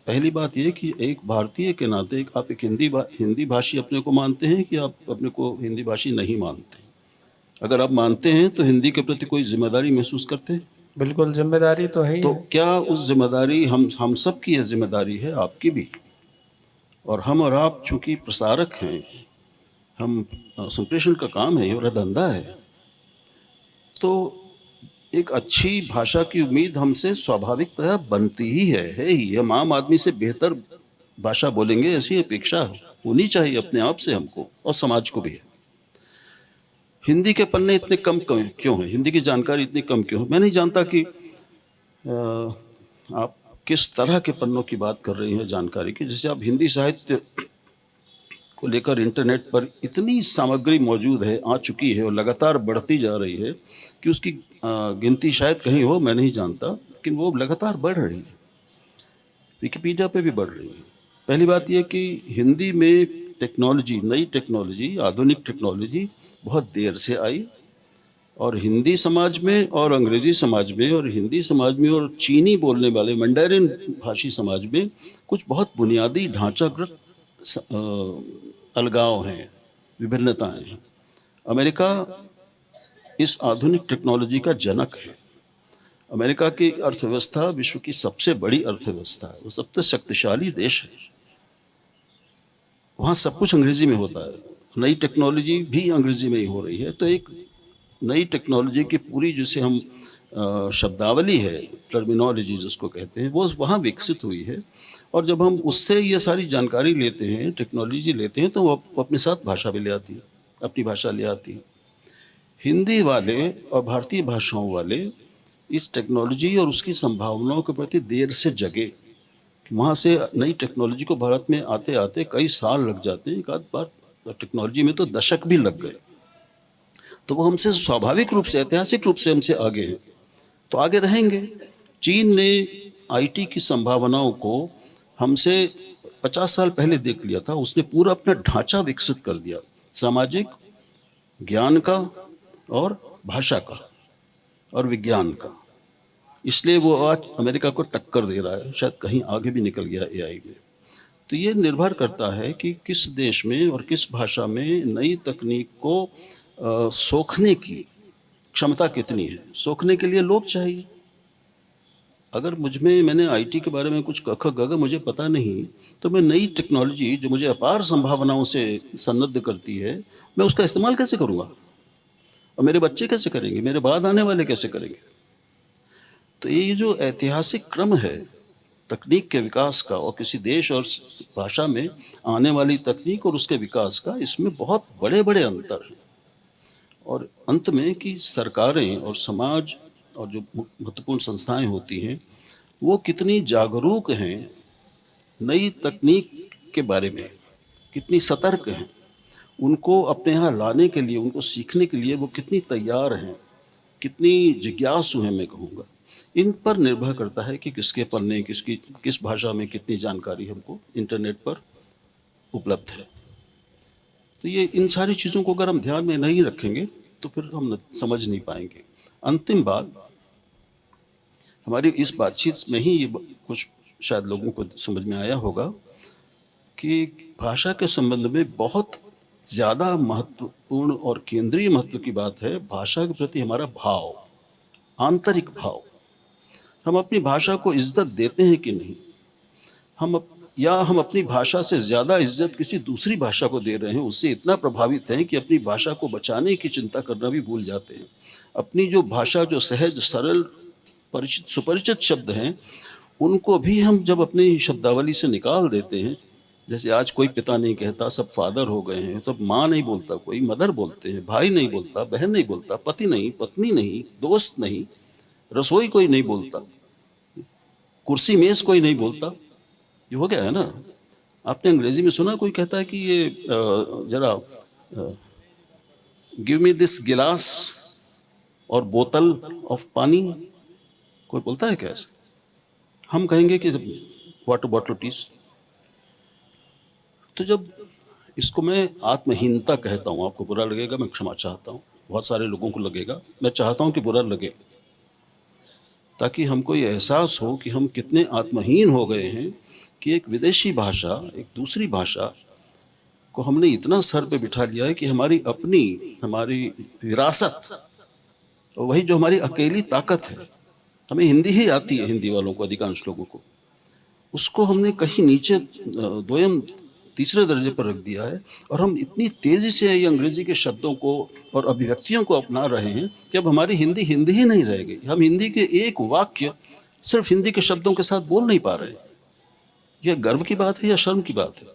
पहली बात ये कि एक भारतीय के नाते आप एक हिंदी भाषी अपने को मानते हैं कि आप अपने को हिंदी भाषी नहीं मानते? अगर आप मानते हैं तो हिंदी के प्रति कोई जिम्मेदारी महसूस करते हैं? बिल्कुल, जिम्मेदारी तो है ही तो है। क्या उस जिम्मेदारी, हम सब की यह जिम्मेदारी है, आपकी भी, और हम और आप चूंकि प्रसारक हैं, हम संप्रेषण का काम है, ये धंधा है, तो एक अच्छी भाषा की उम्मीद हमसे स्वाभाविकतः बनती ही है ही। हम आम आदमी से बेहतर भाषा बोलेंगे, ऐसी अपेक्षा होनी चाहिए अपने आप से हमको, और समाज को भी है। हिंदी के पन्ने इतने कम क्यों हैं? हिंदी की जानकारी इतनी कम क्यों है? मैं नहीं जानता कि आप किस तरह के पन्नों की बात कर रही हैं जानकारी की। जैसे आप हिंदी साहित्य को लेकर इंटरनेट पर इतनी सामग्री मौजूद है, आ चुकी है और लगातार बढ़ती जा रही है कि उसकी गिनती शायद कहीं हो, मैं नहीं जानता, लेकिन वो लगातार बढ़ रही है। विकिपीडिया पे भी बढ़ रही है। पहली बात यह कि हिंदी में टेक्नोलॉजी, नई टेक्नोलॉजी, आधुनिक टेक्नोलॉजी बहुत देर से आई, और हिंदी समाज में और अंग्रेजी समाज में और हिंदी समाज में और चीनी बोलने वाले मंडेरिन भाषी समाज में कुछ बहुत बुनियादी ढांचागत अलगाव हैं, विभिन्नताएं हैं। अमेरिका इस आधुनिक टेक्नोलॉजी का जनक है। अमेरिका की अर्थव्यवस्था विश्व की सबसे बड़ी अर्थव्यवस्था है, वो सबसे शक्तिशाली देश है। वहाँ सब कुछ अंग्रेजी में होता है, नई टेक्नोलॉजी भी अंग्रेजी में ही हो रही है। तो एक नई टेक्नोलॉजी की पूरी, जिसे हम शब्दावली है, टर्मिनोलॉजी जिसको कहते हैं, वो वहाँ विकसित हुई है। और जब हम उससे ये सारी जानकारी लेते हैं, टेक्नोलॉजी लेते हैं, तो वो अपने साथ भाषा भी ले आती है, अपनी भाषा ले आती है। हिंदी वाले और भारतीय भाषाओं वाले इस टेक्नोलॉजी और उसकी संभावनाओं के प्रति देर से जगे। वहाँ से नई टेक्नोलॉजी को भारत में आते आते कई साल लग जाते हैं, एक आध बार टेक्नोलॉजी में तो दशक भी लग गए। तो वो हमसे स्वाभाविक रूप से, ऐतिहासिक रूप से हमसे आगे हैं, तो आगे रहेंगे। चीन ने आईटी की संभावनाओं को हमसे 50 साल पहले देख लिया था। उसने पूरा अपना ढांचा विकसित कर दिया, सामाजिक, ज्ञान का और भाषा का और विज्ञान का। इसलिए वो आज अमेरिका को टक्कर दे रहा है, शायद कहीं आगे भी निकल गया एआई में। तो ये निर्भर करता है कि किस देश में और किस भाषा में नई तकनीक को सोखने की क्षमता कितनी है। सोखने के लिए लोग चाहिए। अगर मैंने आईटी के बारे में कुछ क ख ग घ मुझे पता नहीं, तो मैं नई टेक्नोलॉजी जो मुझे अपार संभावनाओं से सन्नद्ध करती है, मैं उसका इस्तेमाल कैसे करूँगा? और मेरे बच्चे कैसे करेंगे? मेरे बाद आने वाले कैसे करेंगे? तो ये जो ऐतिहासिक क्रम है तकनीक के विकास का और किसी देश और भाषा में आने वाली तकनीक और उसके विकास का, इसमें बहुत बड़े बड़े अंतर हैं। और अंत में कि सरकारें और समाज और जो महत्वपूर्ण संस्थाएं होती हैं, वो कितनी जागरूक हैं नई तकनीक के बारे में, कितनी सतर्क हैं, उनको अपने यहाँ लाने के लिए, उनको सीखने के लिए वो कितनी तैयार हैं, कितनी जिज्ञासु हैं, मैं कहूँगा। इन पर निर्भर करता है कि किसके पन्ने, किस भाषा में कितनी जानकारी हमको इंटरनेट पर उपलब्ध है। तो ये इन सारी चीज़ों को अगर हम ध्यान में नहीं रखेंगे तो फिर हम समझ नहीं पाएंगे। अंतिम बात, हमारी इस बातचीत में ही ये कुछ शायद लोगों को समझ में आया होगा कि भाषा के संबंध में बहुत ज़्यादा महत्वपूर्ण और केंद्रीय महत्व की बात है भाषा के प्रति हमारा भाव, आंतरिक भाव। हम अपनी भाषा को इज्जत देते हैं कि नहीं, हम अपनी भाषा से ज़्यादा इज्जत किसी दूसरी भाषा को दे रहे हैं, उससे इतना प्रभावित हैं कि अपनी भाषा को बचाने की चिंता करना भी भूल जाते हैं। अपनी जो भाषा, जो सहज, सरल, परिचित, सुपरिचित शब्द हैं, उनको भी हम जब अपनी शब्दावली से निकाल देते हैं, जैसे आज कोई पिता नहीं कहता, सब फादर हो गए हैं, सब माँ नहीं बोलता, कोई मदर बोलते हैं, भाई नहीं बोलता, बहन नहीं बोलता, पति नहीं, पत्नी नहीं, दोस्त नहीं, रसोई कोई नहीं बोलता, कुर्सी मेज कोई नहीं बोलता। ये हो गया है ना। आपने अंग्रेजी में सुना कोई कहता है कि ये जरा गिव मी दिस गिलास और बोतल ऑफ पानी, कोई बोलता है क्या ऐसे? हम कहेंगे कि वाटर बॉटल प्लीज। तो जब इसको मैं आत्महीनता कहता हूँ, आपको बुरा लगेगा, मैं क्षमा चाहता हूँ, बहुत सारे लोगों को लगेगा, मैं चाहता हूँ कि बुरा लगे, ताकि हमको ये एहसास हो कि हम कितने आत्महीन हो गए हैं कि एक विदेशी भाषा, एक दूसरी भाषा को हमने इतना सर पे बिठा लिया है कि हमारी विरासत, वही जो हमारी अकेली ताकत है, हमें हिंदी ही आती है, हिंदी वालों को, अधिकांश लोगों को, उसको हमने कहीं नीचे दोयम तीसरे दर्जे पर रख दिया है। और हम इतनी तेज़ी से ये अंग्रेजी के शब्दों को और अभिव्यक्तियों को अपना रहे हैं कि अब हमारी हिंदी हिंदी ही नहीं रह गई। हम हिंदी के एक वाक्य सिर्फ हिंदी के शब्दों के साथ बोल नहीं पा रहे। यह गर्व की बात है या शर्म की बात है?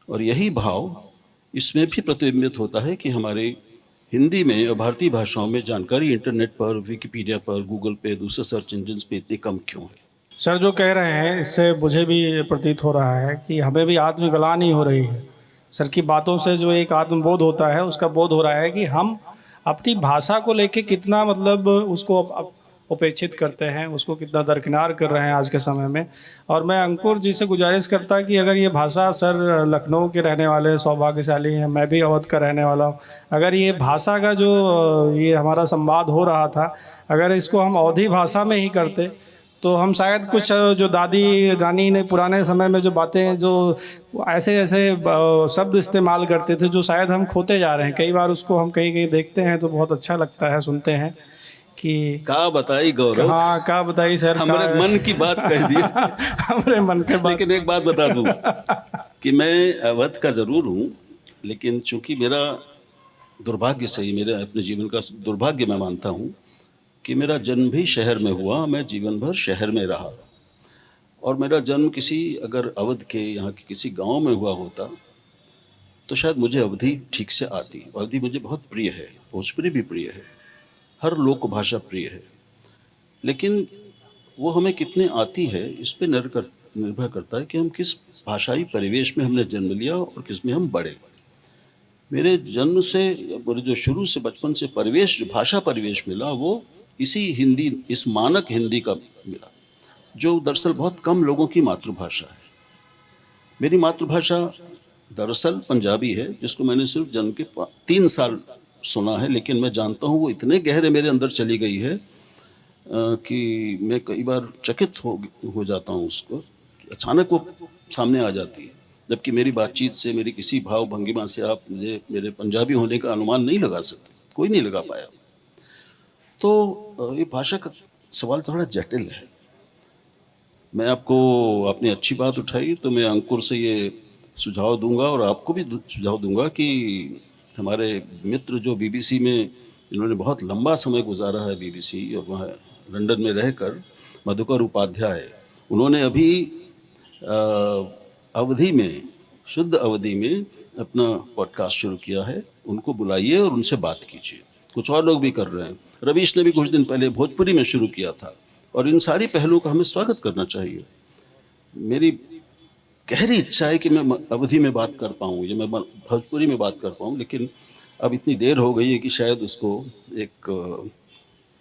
और यही भाव इसमें भी प्रतिबिंबित होता है कि हमारे हिंदी में और भारतीय भाषाओं में जानकारी इंटरनेट पर, विकिपीडिया पर, गूगल पे, दूसरे सर्च इंजन पे इतनी कम क्यों है? सर जो कह रहे हैं इससे मुझे भी प्रतीत हो रहा है कि हमें भी आत्मग्लानि हो रही है। सर की बातों से जो एक आत्मबोध होता है, उसका बोध हो रहा है कि हम अपनी भाषा को लेके कितना मतलब उसको उपेक्षित करते हैं, उसको कितना दरकिनार कर रहे हैं आज के समय में। और मैं अंकुर जी से गुजारिश करता कि अगर ये भाषा, सर लखनऊ के रहने वाले सौभाग्यशाली हैं, मैं भी अवध का रहने वाला हूँ, अगर ये भाषा का जो ये हमारा संवाद हो रहा था, अगर इसको हम अवधी भाषा में ही करते तो हम शायद कुछ जो दादी रानी ने पुराने समय में जो बातें, जो ऐसे ऐसे शब्द इस्तेमाल करते थे जो शायद हम खोते जा रहे हैं। कई बार उसको हम कहीं कहीं देखते हैं तो बहुत अच्छा लगता है, सुनते हैं कि का बताई गौरव। हाँ, का बताई सर, हमारे मन की बात कह दी। हमारे मन के बात। लेकिन एक बात बता दूं कि मैं अवध का ज़रूर हूँ, लेकिन चूंकि मेरा दुर्भाग्य से ही, मेरे अपने जीवन का दुर्भाग्य मैं मानता हूँ कि मेरा जन्म भी शहर में हुआ, मैं जीवन भर शहर में रहा, और मेरा जन्म किसी अगर अवध के यहाँ के किसी गांव में हुआ होता तो शायद मुझे अवधी ठीक से आती। अवधी मुझे बहुत प्रिय है, भोजपुरी भी प्रिय है, हर लोक भाषा प्रिय है, लेकिन वो हमें कितने आती है इस पे निर्भर करता है कि हम किस भाषाई परिवेश में हमने जन्म लिया और किस में हम बड़े। मेरे जन्म से, मेरे जो शुरू से बचपन से परिवेश, जो भाषा परिवेश मिला, वो इसी हिंदी, इस मानक हिंदी का मिला, जो दरअसल बहुत कम लोगों की मातृभाषा है। मेरी मातृभाषा दरअसल पंजाबी है, जिसको मैंने सिर्फ जन्म के 3 साल सुना है, लेकिन मैं जानता हूँ वो इतने गहरे मेरे अंदर चली गई है कि मैं कई बार चकित हो जाता हूँ उसको, अचानक वो सामने आ जाती है, जबकि मेरी बातचीत से, मेरी किसी भाव भंगिमा से आप मुझे मेरे पंजाबी होने का अनुमान नहीं लगा सकते, कोई नहीं लगा पाया। तो ये भाषा का सवाल थोड़ा जटिल है। मैं आपको, आपने अच्छी बात उठाई तो मैं अंकुर से ये सुझाव दूंगा और आपको भी सुझाव दूंगा कि हमारे मित्र जो बीबीसी में, इन्होंने बहुत लंबा समय गुजारा है बीबीसी और वहाँ लंदन में रहकर, मधुकर उपाध्याय, उन्होंने अभी अवधी में, शुद्ध अवधी में अपना पॉडकास्ट शुरू किया है। उनको बुलाइए और उनसे बात कीजिए। कुछ और लोग भी कर रहे हैं, रवीश ने भी कुछ दिन पहले भोजपुरी में शुरू किया था, और इन सारी पहलुओं का हमें स्वागत करना चाहिए। मेरी गहरी इच्छा है कि मैं अवधी में बात कर पाऊँ या मैं भोजपुरी में बात कर पाऊँ, लेकिन अब इतनी देर हो गई है कि शायद उसको एक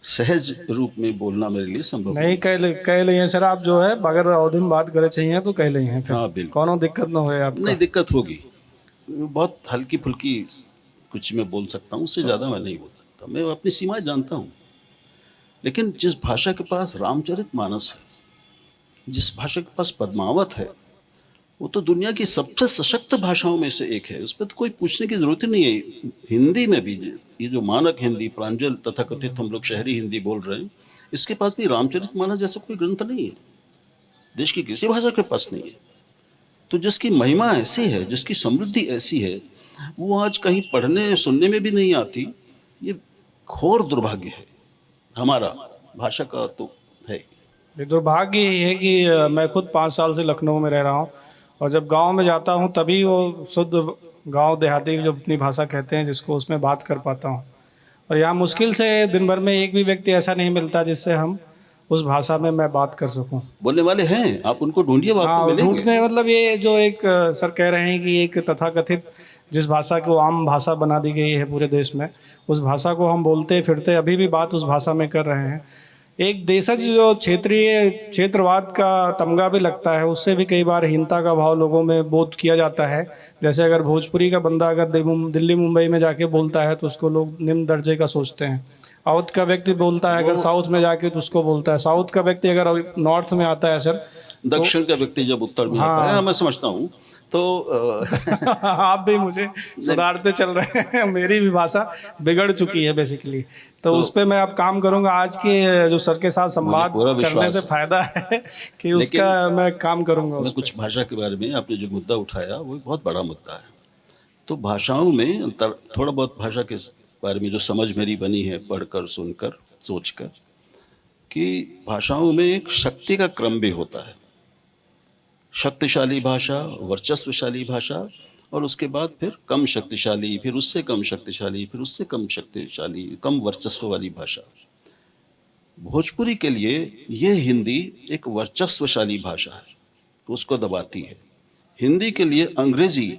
सहज रूप में बोलना मेरे लिए संभव नहीं। कह लिए सर आप, जो है अगर अवधि में बात करे चाहिए तो कह लिए। हाँ बिल्कुल, कोनो दिक्कत ना हो आपको। नहीं दिक्कत होगी, बहुत हल्की फुल्की कुछ मैं बोल सकता हूँ, उससे ज़्यादा मैं नहीं बोल सकता, मैं अपनी सीमाएं जानता हूँ। लेकिन जिस भाषा के पास रामचरितमानस है, जिस भाषा के पास पद्मावत है, वो तो दुनिया की सबसे सशक्त भाषाओं में से एक है, उस पर तो कोई पूछने की जरूरत ही नहीं है। हिंदी में भी ये जो मानक हिंदी, प्रांजल तथाकथित हम लोग शहरी हिंदी बोल रहे हैं, इसके पास भी रामचरितमानस जैसा कोई ग्रंथ नहीं है, देश की किसी भाषा के पास नहीं है। तो जिसकी महिमा ऐसी है, जिसकी समृद्धि ऐसी है, वो आज कहीं पढ़ने सुनने में भी नहीं आती। ये घोर दुर्भाग्य है हमारा, भाषा का तो है। ये दुर्भाग्य ये है कि मैं खुद 5 साल से लखनऊ में रह रहा हूँ, और जब गांव में जाता हूँ तभी वो शुद्ध गांव देहाती जो अपनी भाषा कहते हैं जिसको, उसमें बात कर पाता हूँ। और यहाँ मुश्किल से दिन भर में एक भी व्यक्ति ऐसा नहीं मिलता जिससे हम उस भाषा में मैं बात कर सकूं। बोलने वाले हैं, आप उनको ढूंढिए, वो आपको मिलेंगे। ढूंढते, मतलब ये जो एक सर कह रहे हैं कि एक तथाकथित जिस भाषा को आम भाषा बना दी गई है पूरे देश में, उस भाषा को हम बोलते फिरते अभी भी बात उस भाषा में कर रहे हैं। एक देशज जो क्षेत्रवाद का तमगा भी लगता है, उससे भी कई बार हीनता का भाव लोगों में बोध किया जाता है। जैसे अगर भोजपुरी का बंदा अगर दिल्ली मुंबई में जाके बोलता है तो उसको लोग निम्न दर्जे का सोचते हैं। साउथ का व्यक्ति बोलता है अगर साउथ में जाके तो उसको बोलता है। साउथ का व्यक्ति अगर नॉर्थ में आता है सर, दक्षिण का व्यक्ति जब उत्तर में आता है, मैं समझता हूँ तो आप भी मुझे सुधारते चल रहे हैं। मेरी भी भाषा बिगड़ चुकी है बेसिकली, तो उस पर मैं अब काम करूंगा। आज के जो सर के साथ संवाद करने से फायदा है कि उसका मैं काम करूंगा। मैं कुछ भाषा के बारे में, आपने जो मुद्दा उठाया वो एक बहुत बड़ा मुद्दा है। तो भाषाओं में अंतर, थोड़ा बहुत भाषा के बारे में जो समझ मेरी बनी है पढ़कर, सुनकर, सोचकर, कि भाषाओं में एक शक्ति का क्रम भी होता है। शक्तिशाली भाषा, वर्चस्वशाली भाषा, और उसके बाद फिर कम शक्तिशाली, फिर उससे कम शक्तिशाली, फिर उससे कम शक्तिशाली, कम वर्चस्व वाली भाषा। भोजपुरी के लिए यह हिंदी एक वर्चस्वशाली भाषा है तो उसको दबाती है। हिंदी के लिए अंग्रेजी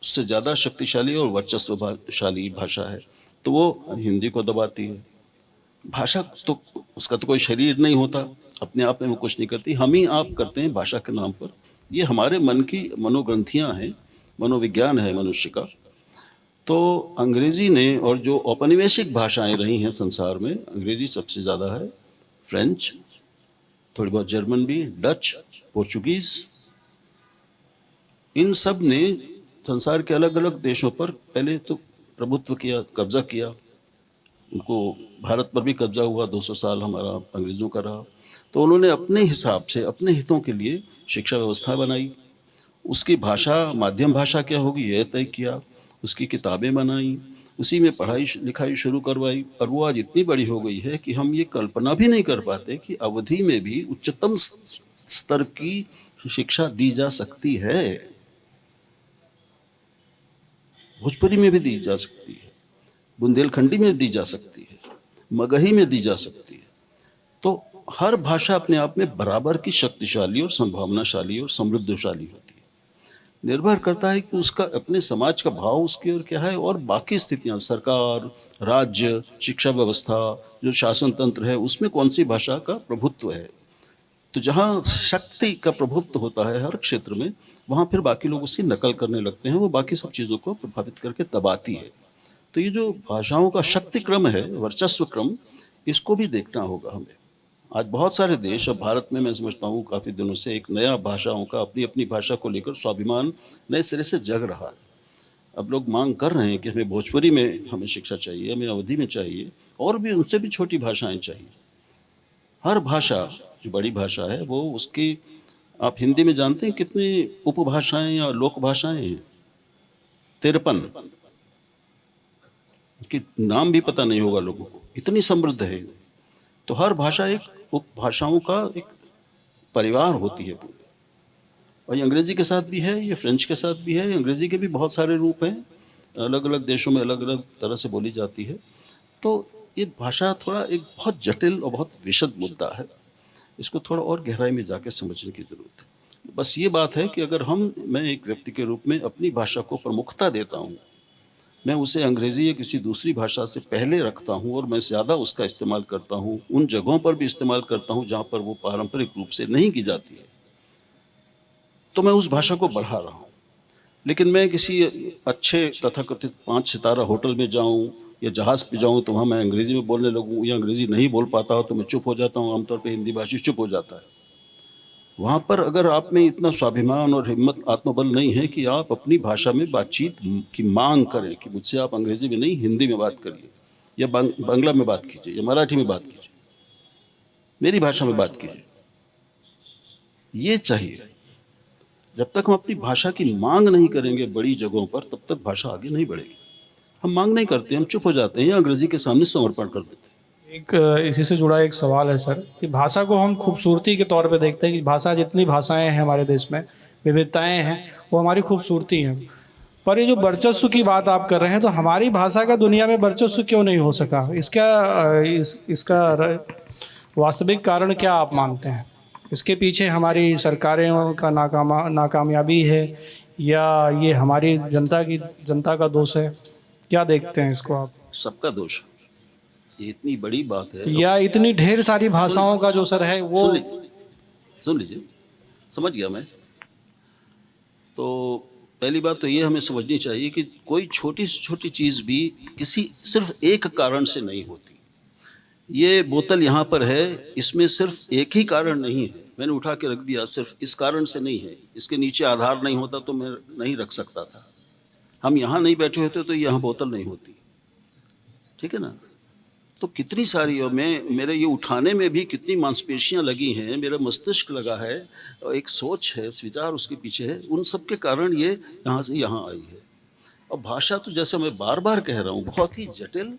उससे ज़्यादा शक्तिशाली और वर्चस्वशाली भाषा है तो वो हिंदी को दबाती है। भाषा तो उसका तो कोई शरीर नहीं होता, अपने आप में वो कुछ नहीं करती, हम ही आप करते हैं भाषा के नाम पर। ये हमारे मन की मनोग्रंथियाँ हैं, मनोविज्ञान है मनुष्य का। तो अंग्रेज़ी ने, और जो औपनिवेशिक भाषाएं रही हैं संसार में, अंग्रेज़ी सबसे ज़्यादा है, फ्रेंच, थोड़ी बहुत जर्मन भी, डच, पोर्चुगीज़, इन सब ने संसार के अलग अलग देशों पर पहले तो प्रभुत्व किया, कब्जा किया। उनको भारत पर भी कब्जा हुआ, 200 साल हमारा अंग्रेज़ों का रहा। तो उन्होंने अपने हिसाब से, अपने हितों के लिए शिक्षा व्यवस्था बनाई, उसकी भाषा, माध्यम भाषा क्या होगी यह तय किया, उसकी किताबें बनाई, उसी में पढ़ाई लिखाई शुरू करवाई, और वो आज इतनी बड़ी हो गई है कि हम ये कल्पना भी नहीं कर पाते कि अवधि में भी उच्चतम स्तर की शिक्षा दी जा सकती है। भोजपुरी में भी दी जा सकती है, बुंदेलखंडी में दी जा सकती है, मगही में दी जा सकती है। तो हर भाषा अपने आप में बराबर की शक्तिशाली और संभावनाशाली और समृद्धशाली होती है। निर्भर करता है कि उसका अपने समाज का भाव उसकी ओर क्या है, और बाकी स्थितियां, सरकार, राज्य, शिक्षा व्यवस्था, जो शासन तंत्र है, उसमें कौन सी भाषा का प्रभुत्व है। तो जहाँ शक्ति का प्रभुत्व होता है हर क्षेत्र में, वहाँ फिर बाकी लोग उसकी नकल करने लगते हैं, वो बाकी सब चीज़ों को प्रभावित करके दबाती है। तो ये जो भाषाओं का शक्ति क्रम है, वर्चस्व क्रम, इसको भी देखना होगा हमें। आज बहुत सारे देश, अब भारत में मैं समझता हूँ काफ़ी दिनों से एक नया भाषाओं का, अपनी अपनी भाषा को लेकर स्वाभिमान नए सिरे से जग रहा है। अब लोग मांग कर रहे हैं कि हमें भोजपुरी में हमें शिक्षा चाहिए, हमें अवधी में चाहिए, और भी उनसे भी छोटी भाषाएं चाहिए। हर भाषा जो बड़ी भाषा है वो उसकी, आप हिंदी में जानते हैं कितनी उपभाषाएं या लोक भाषाएं हैं? 53 कि नाम भी पता नहीं होगा लोगों को, इतनी समृद्ध है। तो हर भाषा एक उपभाषाओं का एक परिवार होती है पूरी। और ये अंग्रेजी के साथ भी है, ये फ्रेंच के साथ भी है। अंग्रेजी के भी बहुत सारे रूप हैं, अलग अलग देशों में अलग अलग तरह से बोली जाती है। तो ये भाषा थोड़ा एक बहुत जटिल और बहुत विशद मुद्दा है, इसको थोड़ा और गहराई में जाकर समझने की ज़रूरत है। बस ये बात है कि अगर मैं एक व्यक्ति के रूप में अपनी भाषा को प्रमुखता देता हूँ, मैं उसे अंग्रेज़ी या किसी दूसरी भाषा से पहले रखता हूँ, और मैं ज़्यादा उसका इस्तेमाल करता हूँ, उन जगहों पर भी इस्तेमाल करता हूँ जहाँ पर वो पारंपरिक रूप से नहीं की जाती है, तो मैं उस भाषा को बढ़ा रहा हूँ। लेकिन मैं किसी अच्छे तथाकथित 5 सितारा होटल में जाऊँ या जहाज़ पे जाऊँ, तो वहाँ मैं अंग्रेज़ी में बोलने लगूँ, या अंग्रेज़ी नहीं बोल पाता हो तो मैं चुप हो जाता हूँ। आमतौर पर हिंदी भाषी चुप हो जाता है। वहाँ पर अगर आप में इतना स्वाभिमान और हिम्मत, आत्मबल नहीं है कि आप अपनी भाषा में बातचीत की मांग करें कि मुझसे आप अंग्रेज़ी में नहीं हिंदी में बात करिए, या बांग्ला में बात कीजिए, या मराठी में बात कीजिए, मेरी भाषा में बात कीजिए, ये चाहिए। जब तक हम अपनी भाषा की मांग नहीं करेंगे बड़ी जगहों पर, तब तक भाषा आगे नहीं बढ़ेगी। हम मांग नहीं करते, हम चुप हो जाते हैं या अंग्रेज़ी के सामने समर्पण कर देते हैं। एक इसी से जुड़ा एक सवाल है सर, कि भाषा को हम खूबसूरती के तौर पे देखते हैं कि भाषा, जितनी भाषाएं हैं हमारे देश में, विविधताएं हैं, वो हमारी खूबसूरती हैं। पर ये जो वर्चस्व की बात आप कर रहे हैं, तो हमारी भाषा का दुनिया में वर्चस्व क्यों नहीं हो सका? इसका वास्तविक कारण क्या आप मानते हैं? इसके पीछे हमारी सरकारों का नाकामयाबी है, या ये हमारी जनता का दोष है? क्या देखते हैं इसको आप? सबका दोष। ये इतनी बड़ी बात है, या इतनी ढेर सारी भाषाओं का जो सर है वो, सुन लीजिए, समझ गया मैं। तो पहली बात तो ये हमें समझनी चाहिए कि कोई छोटी से छोटी चीज़ भी किसी सिर्फ एक कारण से नहीं होती। ये बोतल यहाँ पर है, इसमें सिर्फ एक ही कारण नहीं है, मैंने उठा के रख दिया, सिर्फ इस कारण से नहीं है। इसके नीचे आधार नहीं होता तो मैं नहीं रख सकता था। हम यहाँ नहीं बैठे होते तो यहाँ बोतल नहीं होती, ठीक है ना? तो कितनी सारी, और मेरे ये उठाने में भी कितनी मांसपेशियाँ लगी हैं, मेरा मस्तिष्क लगा है, और एक सोच है, विचार उसके पीछे है। उन सब के कारण ये यहाँ से यहाँ आई है। और भाषा तो जैसे मैं बार बार कह रहा हूँ, बहुत ही जटिल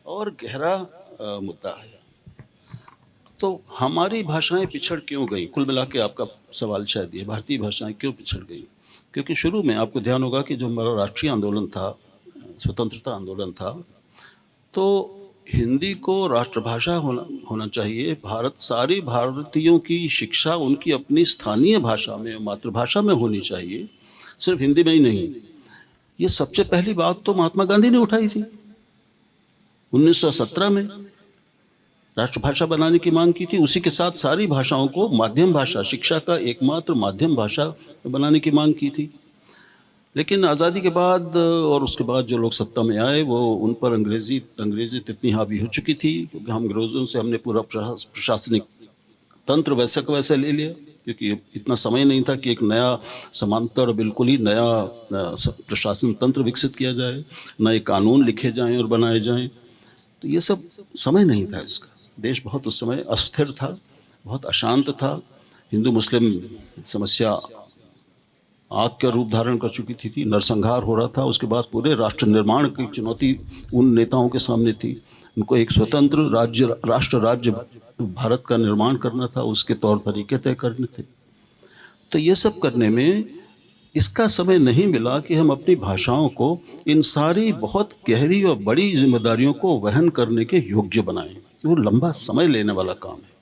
और गहरा मुद्दा है। तो हमारी भाषाएं पिछड़ क्यों गई? कुल मिला के आपका सवाल शायद ये, भारतीय भाषाएं क्यों पिछड़ गई? क्योंकि शुरू में आपको ध्यान होगा कि जो हमारा राष्ट्रीय आंदोलन था, स्वतंत्रता आंदोलन था, तो हिंदी को राष्ट्रभाषा होना चाहिए। सारे भारतीयों की शिक्षा उनकी अपनी स्थानीय भाषा में, मातृभाषा में होनी चाहिए, सिर्फ हिंदी में ही नहीं। ये सबसे पहली बात तो महात्मा गांधी ने उठाई थी 1917 में, राष्ट्रभाषा बनाने की मांग की थी। उसी के साथ सारी भाषाओं को माध्यम भाषा, शिक्षा का एकमात्र माध्यम भाषा बनाने की मांग की थी। लेकिन आज़ादी के बाद और उसके बाद जो लोग सत्ता में आए, वो उन पर अंग्रेज़ी इतनी हावी हो चुकी थी, क्योंकि हम अंग्रेज़ों से हमने पूरा प्रशासनिक तंत्र वैसा का वैसा ले लिया, क्योंकि इतना समय नहीं था कि एक नया समांतर बिल्कुल ही नया प्रशासन तंत्र विकसित किया जाए, नए कानून लिखे जाएं और बनाए जाएं। तो ये सब समय नहीं था इसका। देश बहुत उस समय अस्थिर था, बहुत अशांत था। हिंदू मुस्लिम समस्या आग का रूप धारण कर चुकी थी, नरसंहार हो रहा था। उसके बाद पूरे राष्ट्र निर्माण की चुनौती उन नेताओं के सामने थी। उनको एक स्वतंत्र राज्य भारत का निर्माण करना था, उसके तौर तरीके तय करने थे। तो ये सब करने में इसका समय नहीं मिला कि हम अपनी भाषाओं को इन सारी बहुत गहरी और बड़ी जिम्मेदारियों को वहन करने के योग्य बनाएं। वो लंबा समय लेने वाला काम है।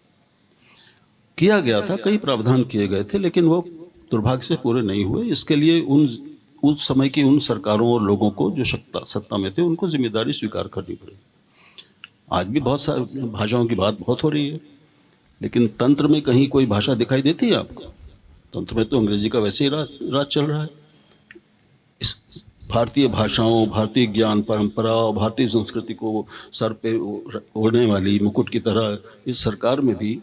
किया गया था, कई प्रावधान किए गए थे, लेकिन वो दुर्भाग्य से पूरे नहीं हुए। इसके लिए उस समय की उन सरकारों और लोगों को जो सत्ता में थे, उनको जिम्मेदारी स्वीकार करनी पड़ी। आज भी बहुत सारी भाषाओं की बात बहुत हो रही है, लेकिन तंत्र में कहीं कोई भाषा दिखाई देती है आपको? तंत्र में तो अंग्रेजी का वैसे ही राज चल रहा है। इस भारतीय भाषाओं, भारतीय ज्ञान परंपरा और भारतीय संस्कृति को सर पे ओढ़ने वाली मुकुट की तरह इस सरकार में भी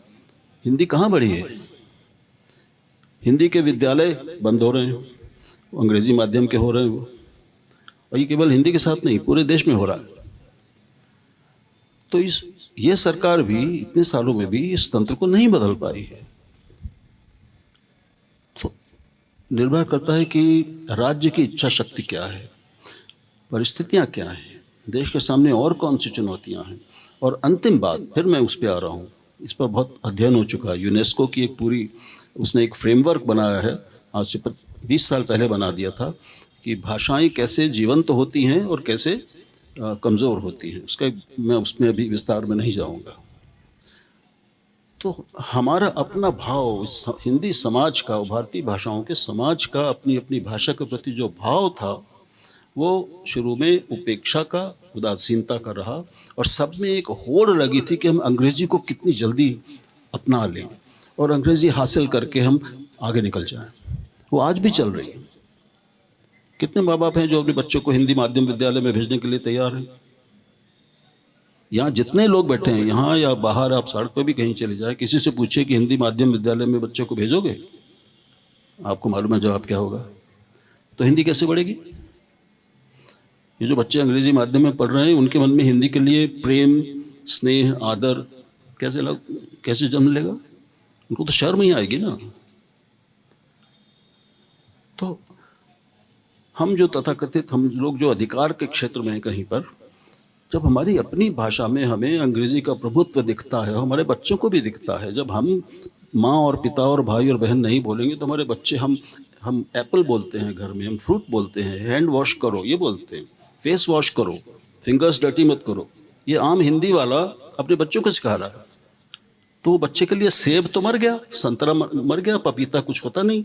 हिंदी कहाँ बढ़ी है? हिंदी के विद्यालय बंद हो रहे हैं, वो अंग्रेजी माध्यम के हो रहे हैं वो। और ये केवल हिंदी के साथ नहीं, पूरे देश में हो रहा है। तो ये सरकार भी इतने सालों में भी इस तंत्र को नहीं बदल पाई है। तो निर्भर करता है कि राज्य की इच्छा शक्ति क्या है, परिस्थितियां क्या हैं, देश के सामने और कौन सी चुनौतियां हैं। और अंतिम बात, फिर मैं उस पर आ रहा हूँ, इस पर बहुत अध्ययन हो चुका है। यूनेस्को की उसने एक फ्रेमवर्क बनाया है, आज से 20 साल पहले बना दिया था, कि भाषाएं कैसे जीवंत होती हैं और कैसे कमज़ोर होती हैं। मैं उसमें अभी विस्तार में नहीं जाऊंगा। तो हमारा अपना भाव हिंदी समाज का, भारतीय भाषाओं के समाज का अपनी अपनी भाषा के प्रति जो भाव था, वो शुरू में उपेक्षा का, उदासीनता का रहा, और सब में एक होड़ लगी थी कि हम अंग्रेजी को कितनी जल्दी अपना लें और अंग्रेजी हासिल करके हम आगे निकल जाएं। वो आज भी चल रही है। कितने माँ बाप हैं जो अपने बच्चों को हिंदी माध्यम विद्यालय में भेजने के लिए तैयार हैं? यहाँ जितने लोग बैठे हैं, यहाँ या बाहर, आप सड़क पर भी कहीं चले जाए, किसी से पूछिए कि हिंदी माध्यम विद्यालय में बच्चों को भेजोगे, आपको मालूम है जवाब क्या होगा। तो हिंदी कैसे बढ़ेगी? ये जो बच्चे अंग्रेजी माध्यम में पढ़ रहे हैं, उनके मन में हिंदी के लिए प्रेम, स्नेह, आदर कैसे जन्म लेगा? उनको तो शर्म ही आएगी ना। तो हम जो तथाकथित, हम लोग जो अधिकार के क्षेत्र में हैं कहीं पर, जब हमारी अपनी भाषा में हमें अंग्रेजी का प्रभुत्व दिखता है, हमारे बच्चों को भी दिखता है। जब हम माँ और पिता और भाई और बहन नहीं बोलेंगे तो हमारे बच्चे, हम एप्पल बोलते हैं घर में, हम फ्रूट बोलते हैं, हैंड वॉश करो ये बोलते हैं, फेस वॉश करो, फिंगर्स डर्टी मत करो, ये आम हिंदी वाला अपने बच्चों को सिखा रहा है। तो बच्चे के लिए सेब तो मर गया, संतरा मर गया, पपीता कुछ होता नहीं।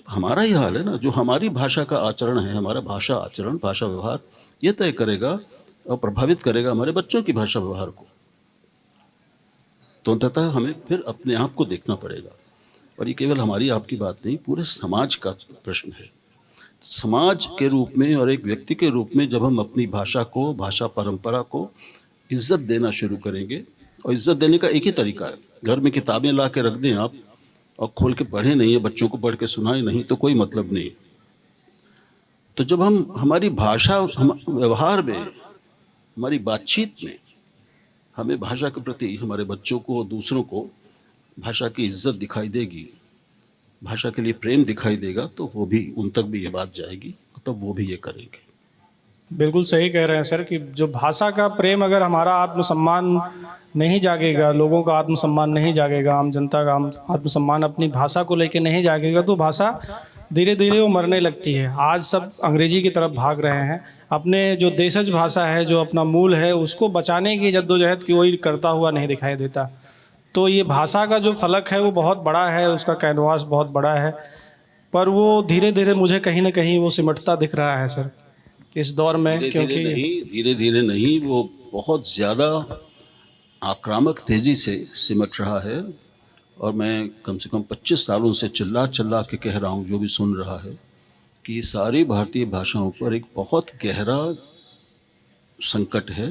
हमारा ही हाल है ना। जो हमारी भाषा का आचरण है, हमारा भाषा आचरण, भाषा व्यवहार, ये तय करेगा और प्रभावित करेगा हमारे बच्चों की भाषा व्यवहार को। तो अंततः हमें फिर अपने आप को देखना पड़ेगा। और ये केवल हमारी आपकी बात नहीं, पूरे समाज का प्रश्न है। समाज के रूप में और एक व्यक्ति के रूप में जब हम अपनी भाषा को, भाषा परंपरा को इज्जत देना शुरू करेंगे, और इज्जत देने का एक ही तरीका है, घर में किताबें ला के रख दें आप और खोल के पढ़े नहीं है, बच्चों को पढ़ के सुनाए नहीं, तो कोई मतलब नहीं। तो जब हम हमारी भाषा, व्यवहार में, हमारी बातचीत में हमें भाषा के प्रति, हमारे बच्चों को, दूसरों को भाषा की इज्जत दिखाई देगी, भाषा के लिए प्रेम दिखाई देगा, तो वो भी, उन तक भी ये बात जाएगी, तब वो भी ये करेंगे। बिल्कुल सही कह रहे हैं सर कि जो भाषा का प्रेम, अगर हमारा आत्मसम्मान नहीं जागेगा, लोगों का आत्मसम्मान नहीं जागेगा, आम जनता का आत्मसम्मान अपनी भाषा को लेकर नहीं जागेगा, तो भाषा धीरे धीरे वो मरने लगती है। आज सब अंग्रेजी की तरफ भाग रहे हैं। अपने जो देशज भाषा है, जो अपना मूल है, उसको बचाने की जद्दोजहद की कोई करता हुआ नहीं दिखाई देता। तो ये भाषा का जो फलक है वो बहुत बड़ा है, उसका कैनवास बहुत बड़ा है, पर वो धीरे धीरे मुझे कहीं ना कहीं वो सिमटता दिख रहा है सर इस दौर में। क्योंकि धीरे धीरे नहीं, वो बहुत ज़्यादा आक्रामक तेज़ी से सिमट रहा है। और मैं कम से कम 25 सालों से चिल्ला के कह रहा हूँ, जो भी सुन रहा है, कि सारी भारतीय भाषाओं पर एक बहुत गहरा संकट है।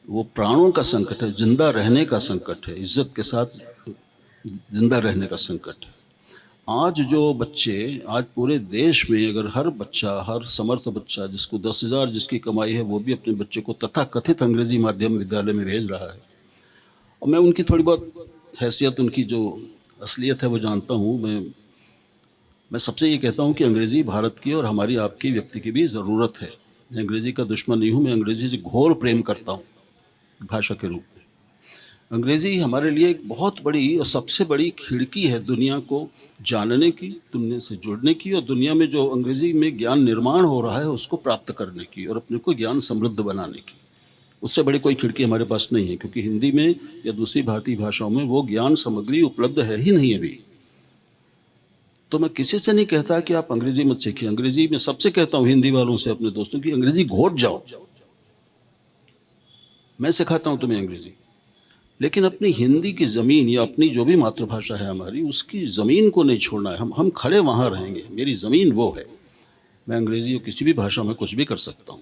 वो प्राणों का संकट है, जिंदा रहने का संकट है, इज्जत के साथ जिंदा रहने का संकट है। आज जो बच्चे, आज पूरे देश में अगर हर बच्चा, हर समर्थ बच्चा जिसको 10,000 जिसकी कमाई है, वो भी अपने बच्चे को तथाकथित अंग्रेजी माध्यम विद्यालय में भेज रहा है। और मैं उनकी थोड़ी बहुत हैसियत, उनकी जो असलियत है वो जानता हूँ। मैं मैं सबसे ये कहता हूँ कि अंग्रेज़ी भारत की और हमारी आपकी व्यक्ति की भी ज़रूरत है। मैं अंग्रेज़ी का दुश्मन नहीं हूँ, मैं अंग्रेज़ी से घोर प्रेम करता हूँ भाषा के रूप में। अंग्रेज़ी हमारे लिए एक बहुत बड़ी और सबसे बड़ी खिड़की है दुनिया को जानने की, दुनिया से जुड़ने की, और दुनिया में जो अंग्रेज़ी में ज्ञान निर्माण हो रहा है उसको प्राप्त करने की और अपने को ज्ञान समृद्ध बनाने की। उससे बड़ी कोई खिड़की हमारे पास नहीं है, क्योंकि हिंदी में या दूसरी भारतीय भाषाओं में वो ज्ञान सामग्री उपलब्ध है ही नहीं अभी। तो मैं किसी से नहीं कहता कि आप अंग्रेजी मत सीखिए। अंग्रेजी में सबसे कहता हूँ हिंदी वालों से, अपने दोस्तों की, अंग्रेजी घोट जाओ, मैं सिखाता हूँ तुम्हें अंग्रेजी। लेकिन अपनी हिंदी की ज़मीन या अपनी जो भी मातृभाषा है हमारी, उसकी ज़मीन को नहीं छोड़ना है। हम खड़े वहाँ रहेंगे, मेरी ज़मीन वो है। मैं अंग्रेजी और किसी भी भाषा में कुछ भी कर सकता हूँ।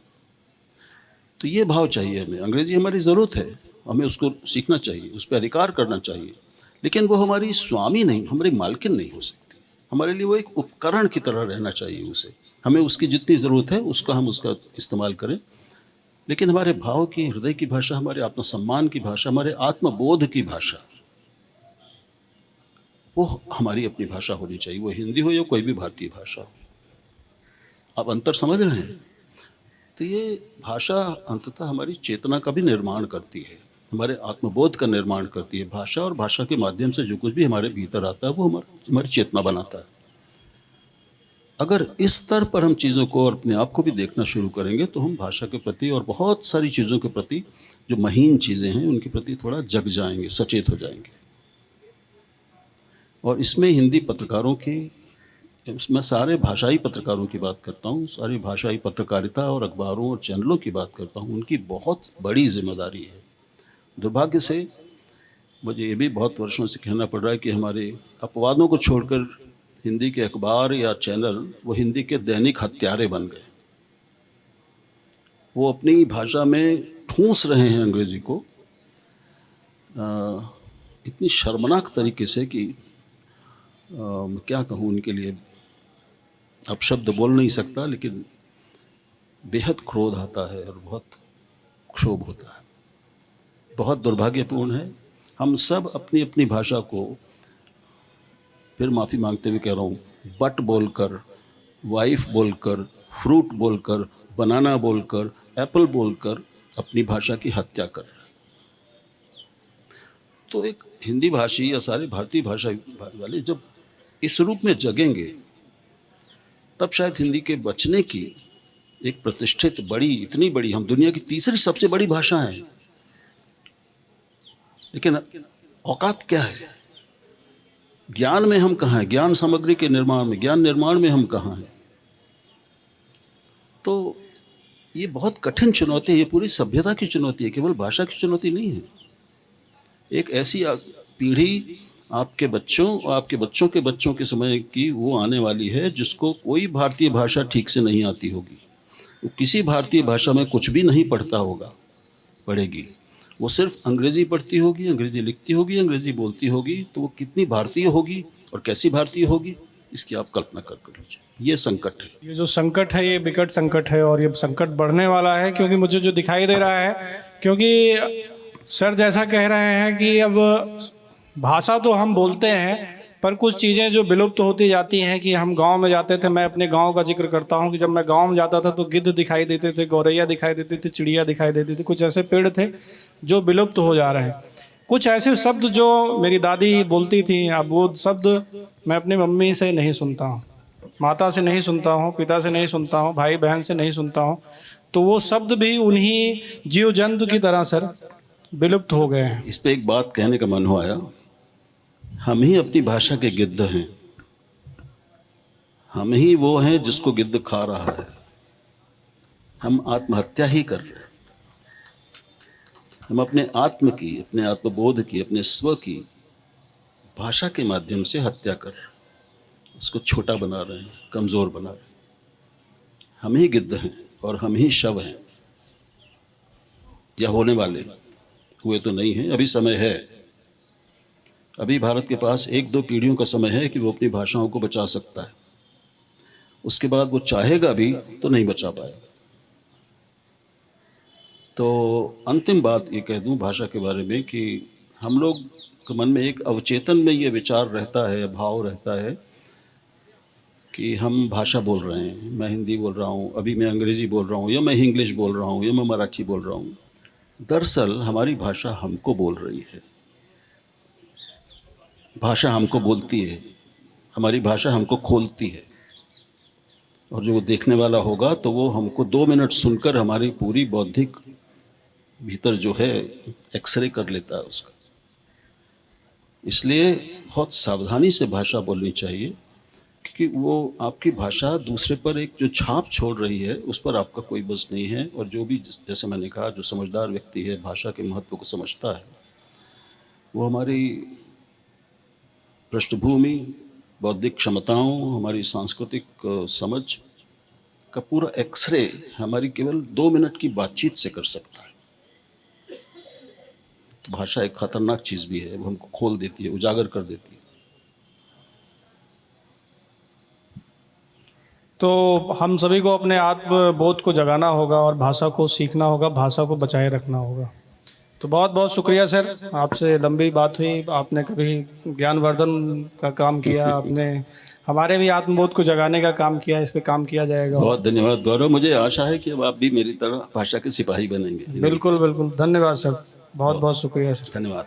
तो ये भाव चाहिए हमें। अंग्रेजी हमारी ज़रूरत है, हमें उसको सीखना चाहिए, उस पर अधिकार करना चाहिए, लेकिन वो हमारी स्वामी नहीं, हमारी मालकिन नहीं हो सकती। हमारे लिए वो एक उपकरण की तरह रहना चाहिए। उसे हमें उसकी जितनी ज़रूरत है उसका हम उसका इस्तेमाल करें, लेकिन हमारे भाव की, हृदय की भाषा, हमारे आत्मसम्मान की भाषा, हमारे आत्मबोध की भाषा, वो हमारी अपनी भाषा होनी चाहिए। वो हिंदी हो या कोई भी भारतीय भाषा हो। आप अंतर समझ रहे हैं? तो ये भाषा अंततः हमारी चेतना का भी निर्माण करती है, हमारे आत्मबोध का निर्माण करती है। भाषा और भाषा के माध्यम से जो कुछ भी हमारे भीतर आता है वो हमारी चेतना बनाता है। अगर इस स्तर पर हम चीज़ों को और अपने आप को भी देखना शुरू करेंगे तो हम भाषा के प्रति और बहुत सारी चीज़ों के प्रति, जो महीन चीज़ें हैं, उनके प्रति थोड़ा जग जाएंगे, सचेत हो जाएंगे। और इसमें हिंदी पत्रकारों की, मैं सारे भाषाई पत्रकारों की बात करता हूँ, सारी भाषाई पत्रकारिता और अखबारों और चैनलों की बात करता हूँ, उनकी बहुत बड़ी जिम्मेदारी है। दुर्भाग्य से मुझे ये भी बहुत वर्षों से कहना पड़ रहा है कि हमारे अपवादों को छोड़कर हिंदी के अखबार या चैनल वो हिंदी के दैनिक हत्यारे बन गए। वो अपनी भाषा में ठूंस रहे हैं अंग्रेज़ी को इतनी शर्मनाक तरीके से कि क्या कहूँ उनके लिए, अब शब्द बोल नहीं सकता, लेकिन बेहद क्रोध आता है और बहुत क्षोभ होता है। बहुत दुर्भाग्यपूर्ण है। हम सब अपनी अपनी भाषा को, फिर माफ़ी मांगते हुए कह रहा हूँ, बट बोलकर, वाइफ बोलकर, फ्रूट बोलकर, बनाना बोलकर, एप्पल बोलकर अपनी भाषा की हत्या कर रहे हैं। तो एक हिंदी भाषी या सारे भारतीय भाषा वाले जब इस रूप में जगेंगे तब शायद हिंदी के बचने की एक प्रतिष्ठित, बड़ी, इतनी बड़ी, हम दुनिया की तीसरी सबसे बड़ी भाषा हैं, लेकिन औकात क्या है? ज्ञान में हम कहाँ हैं? ज्ञान सामग्री के निर्माण में, ज्ञान निर्माण में हम कहाँ हैं? तो ये बहुत कठिन चुनौती है, ये पूरी सभ्यता की चुनौती है, केवल भाषा की चुनौती नहीं है। एक ऐसी पीढ़ी आपके बच्चों और आपके बच्चों के बच्चों के समय की वो आने वाली है जिसको कोई भारतीय भाषा ठीक से नहीं आती होगी। वो किसी भारतीय भाषा में कुछ भी नहीं पढ़ता होगा, पढ़ेगी, वो सिर्फ अंग्रेज़ी पढ़ती होगी, अंग्रेज़ी लिखती होगी, अंग्रेज़ी बोलती होगी। तो वो कितनी भारतीय होगी और कैसी भारतीय होगी, इसकी आप कल्पना कर लीजिए। ये संकट है, ये जो संकट है, ये विकट संकट है, और ये संकट बढ़ने वाला है। क्योंकि मुझे जो दिखाई दे रहा है, क्योंकि सर जैसा कह रहे हैं कि अब भाषा तो हम बोलते हैं, पर कुछ चीज़ें जो विलुप्त होती जाती हैं। कि हम गांव में जाते थे, मैं अपने गांव का जिक्र करता हूं कि जब मैं गांव में जाता था तो गिद्ध दिखाई देते थे, गौरैया दिखाई देती थी, चिड़िया दिखाई देती थी। कुछ ऐसे पेड़ थे जो विलुप्त हो जा रहे हैं। कुछ ऐसे शब्द जो मेरी दादी बोलती थी, अब वो शब्द मैं अपनी मम्मी से नहीं सुनता हूँ, माता से नहीं सुनता हूँ, पिता से नहीं सुनता हूँ, भाई बहन से नहीं सुनता हूँ। तो वो शब्द भी उन्हीं जीव जंतु की तरह सर विलुप्त हो गए हैं। इस पे एक बात कहने का मन हो आया। हम ही अपनी भाषा के गिद्ध हैं, हम ही वो हैं जिसको गिद्ध खा रहा है। हम आत्महत्या ही कर रहे हैं। हम अपने आत्म की, अपने आत्मबोध की, अपने स्व की भाषा के माध्यम से हत्या कर रहे हैं, उसको छोटा बना रहे हैं, कमज़ोर बना रहे हैं। हम ही गिद्ध हैं और हम ही शव हैं, या होने वाले, हुए तो नहीं हैं। अभी समय है, अभी भारत के पास 1-2 पीढ़ियों का समय है कि वो अपनी भाषाओं को बचा सकता है। उसके बाद वो चाहेगा भी तो नहीं बचा पाएगा। तो अंतिम बात ये कह दूं भाषा के बारे में कि हम लोग के मन में एक अवचेतन में ये विचार रहता है, भाव रहता है कि हम भाषा बोल रहे हैं, मैं हिंदी बोल रहा हूँ, अभी मैं अंग्रेज़ी बोल रहा हूँ, या मैं इंग्लिश बोल रहा हूँ, या मैं मराठी बोल रहा हूँ। दरअसल हमारी भाषा हमको बोल रही है, भाषा हमको बोलती है, हमारी भाषा हमको खोलती है। और जो देखने वाला होगा तो वो हमको 2 मिनट सुनकर हमारी पूरी बौद्धिक भीतर जो है एक्सरे कर लेता है उसका। इसलिए बहुत सावधानी से भाषा बोलनी चाहिए, क्योंकि वो आपकी भाषा दूसरे पर एक जो छाप छोड़ रही है उस पर आपका कोई बस नहीं है। और जो भी, जैसे मैंने कहा, जो समझदार व्यक्ति है, भाषा के महत्व को समझता है, वो हमारी पृष्ठभूमि, बौद्धिक क्षमताओं, हमारी सांस्कृतिक समझ का पूरा एक्सरे हमारी केवल 2 मिनट की बातचीत से कर सकता है। तो भाषा एक खतरनाक चीज़ भी है, वो हमको खोल देती है, उजागर कर देती है। तो हम सभी को अपने आत्मबोध को जगाना होगा और भाषा को सीखना होगा, भाषा को बचाए रखना होगा। तो बहुत बहुत शुक्रिया सर, आपसे लंबी बात हुई, आपने कभी ज्ञानवर्धन का काम किया, आपने हमारे भी आत्मबोध को जगाने का काम किया, इस पे काम किया जाएगा। बहुत धन्यवाद गौरव, मुझे आशा है कि अब आप भी मेरी तरह भाषा के सिपाही बनेंगे। बिल्कुल बिल्कुल, धन्यवाद सर, बहुत बहुत शुक्रिया सर। धन्यवाद।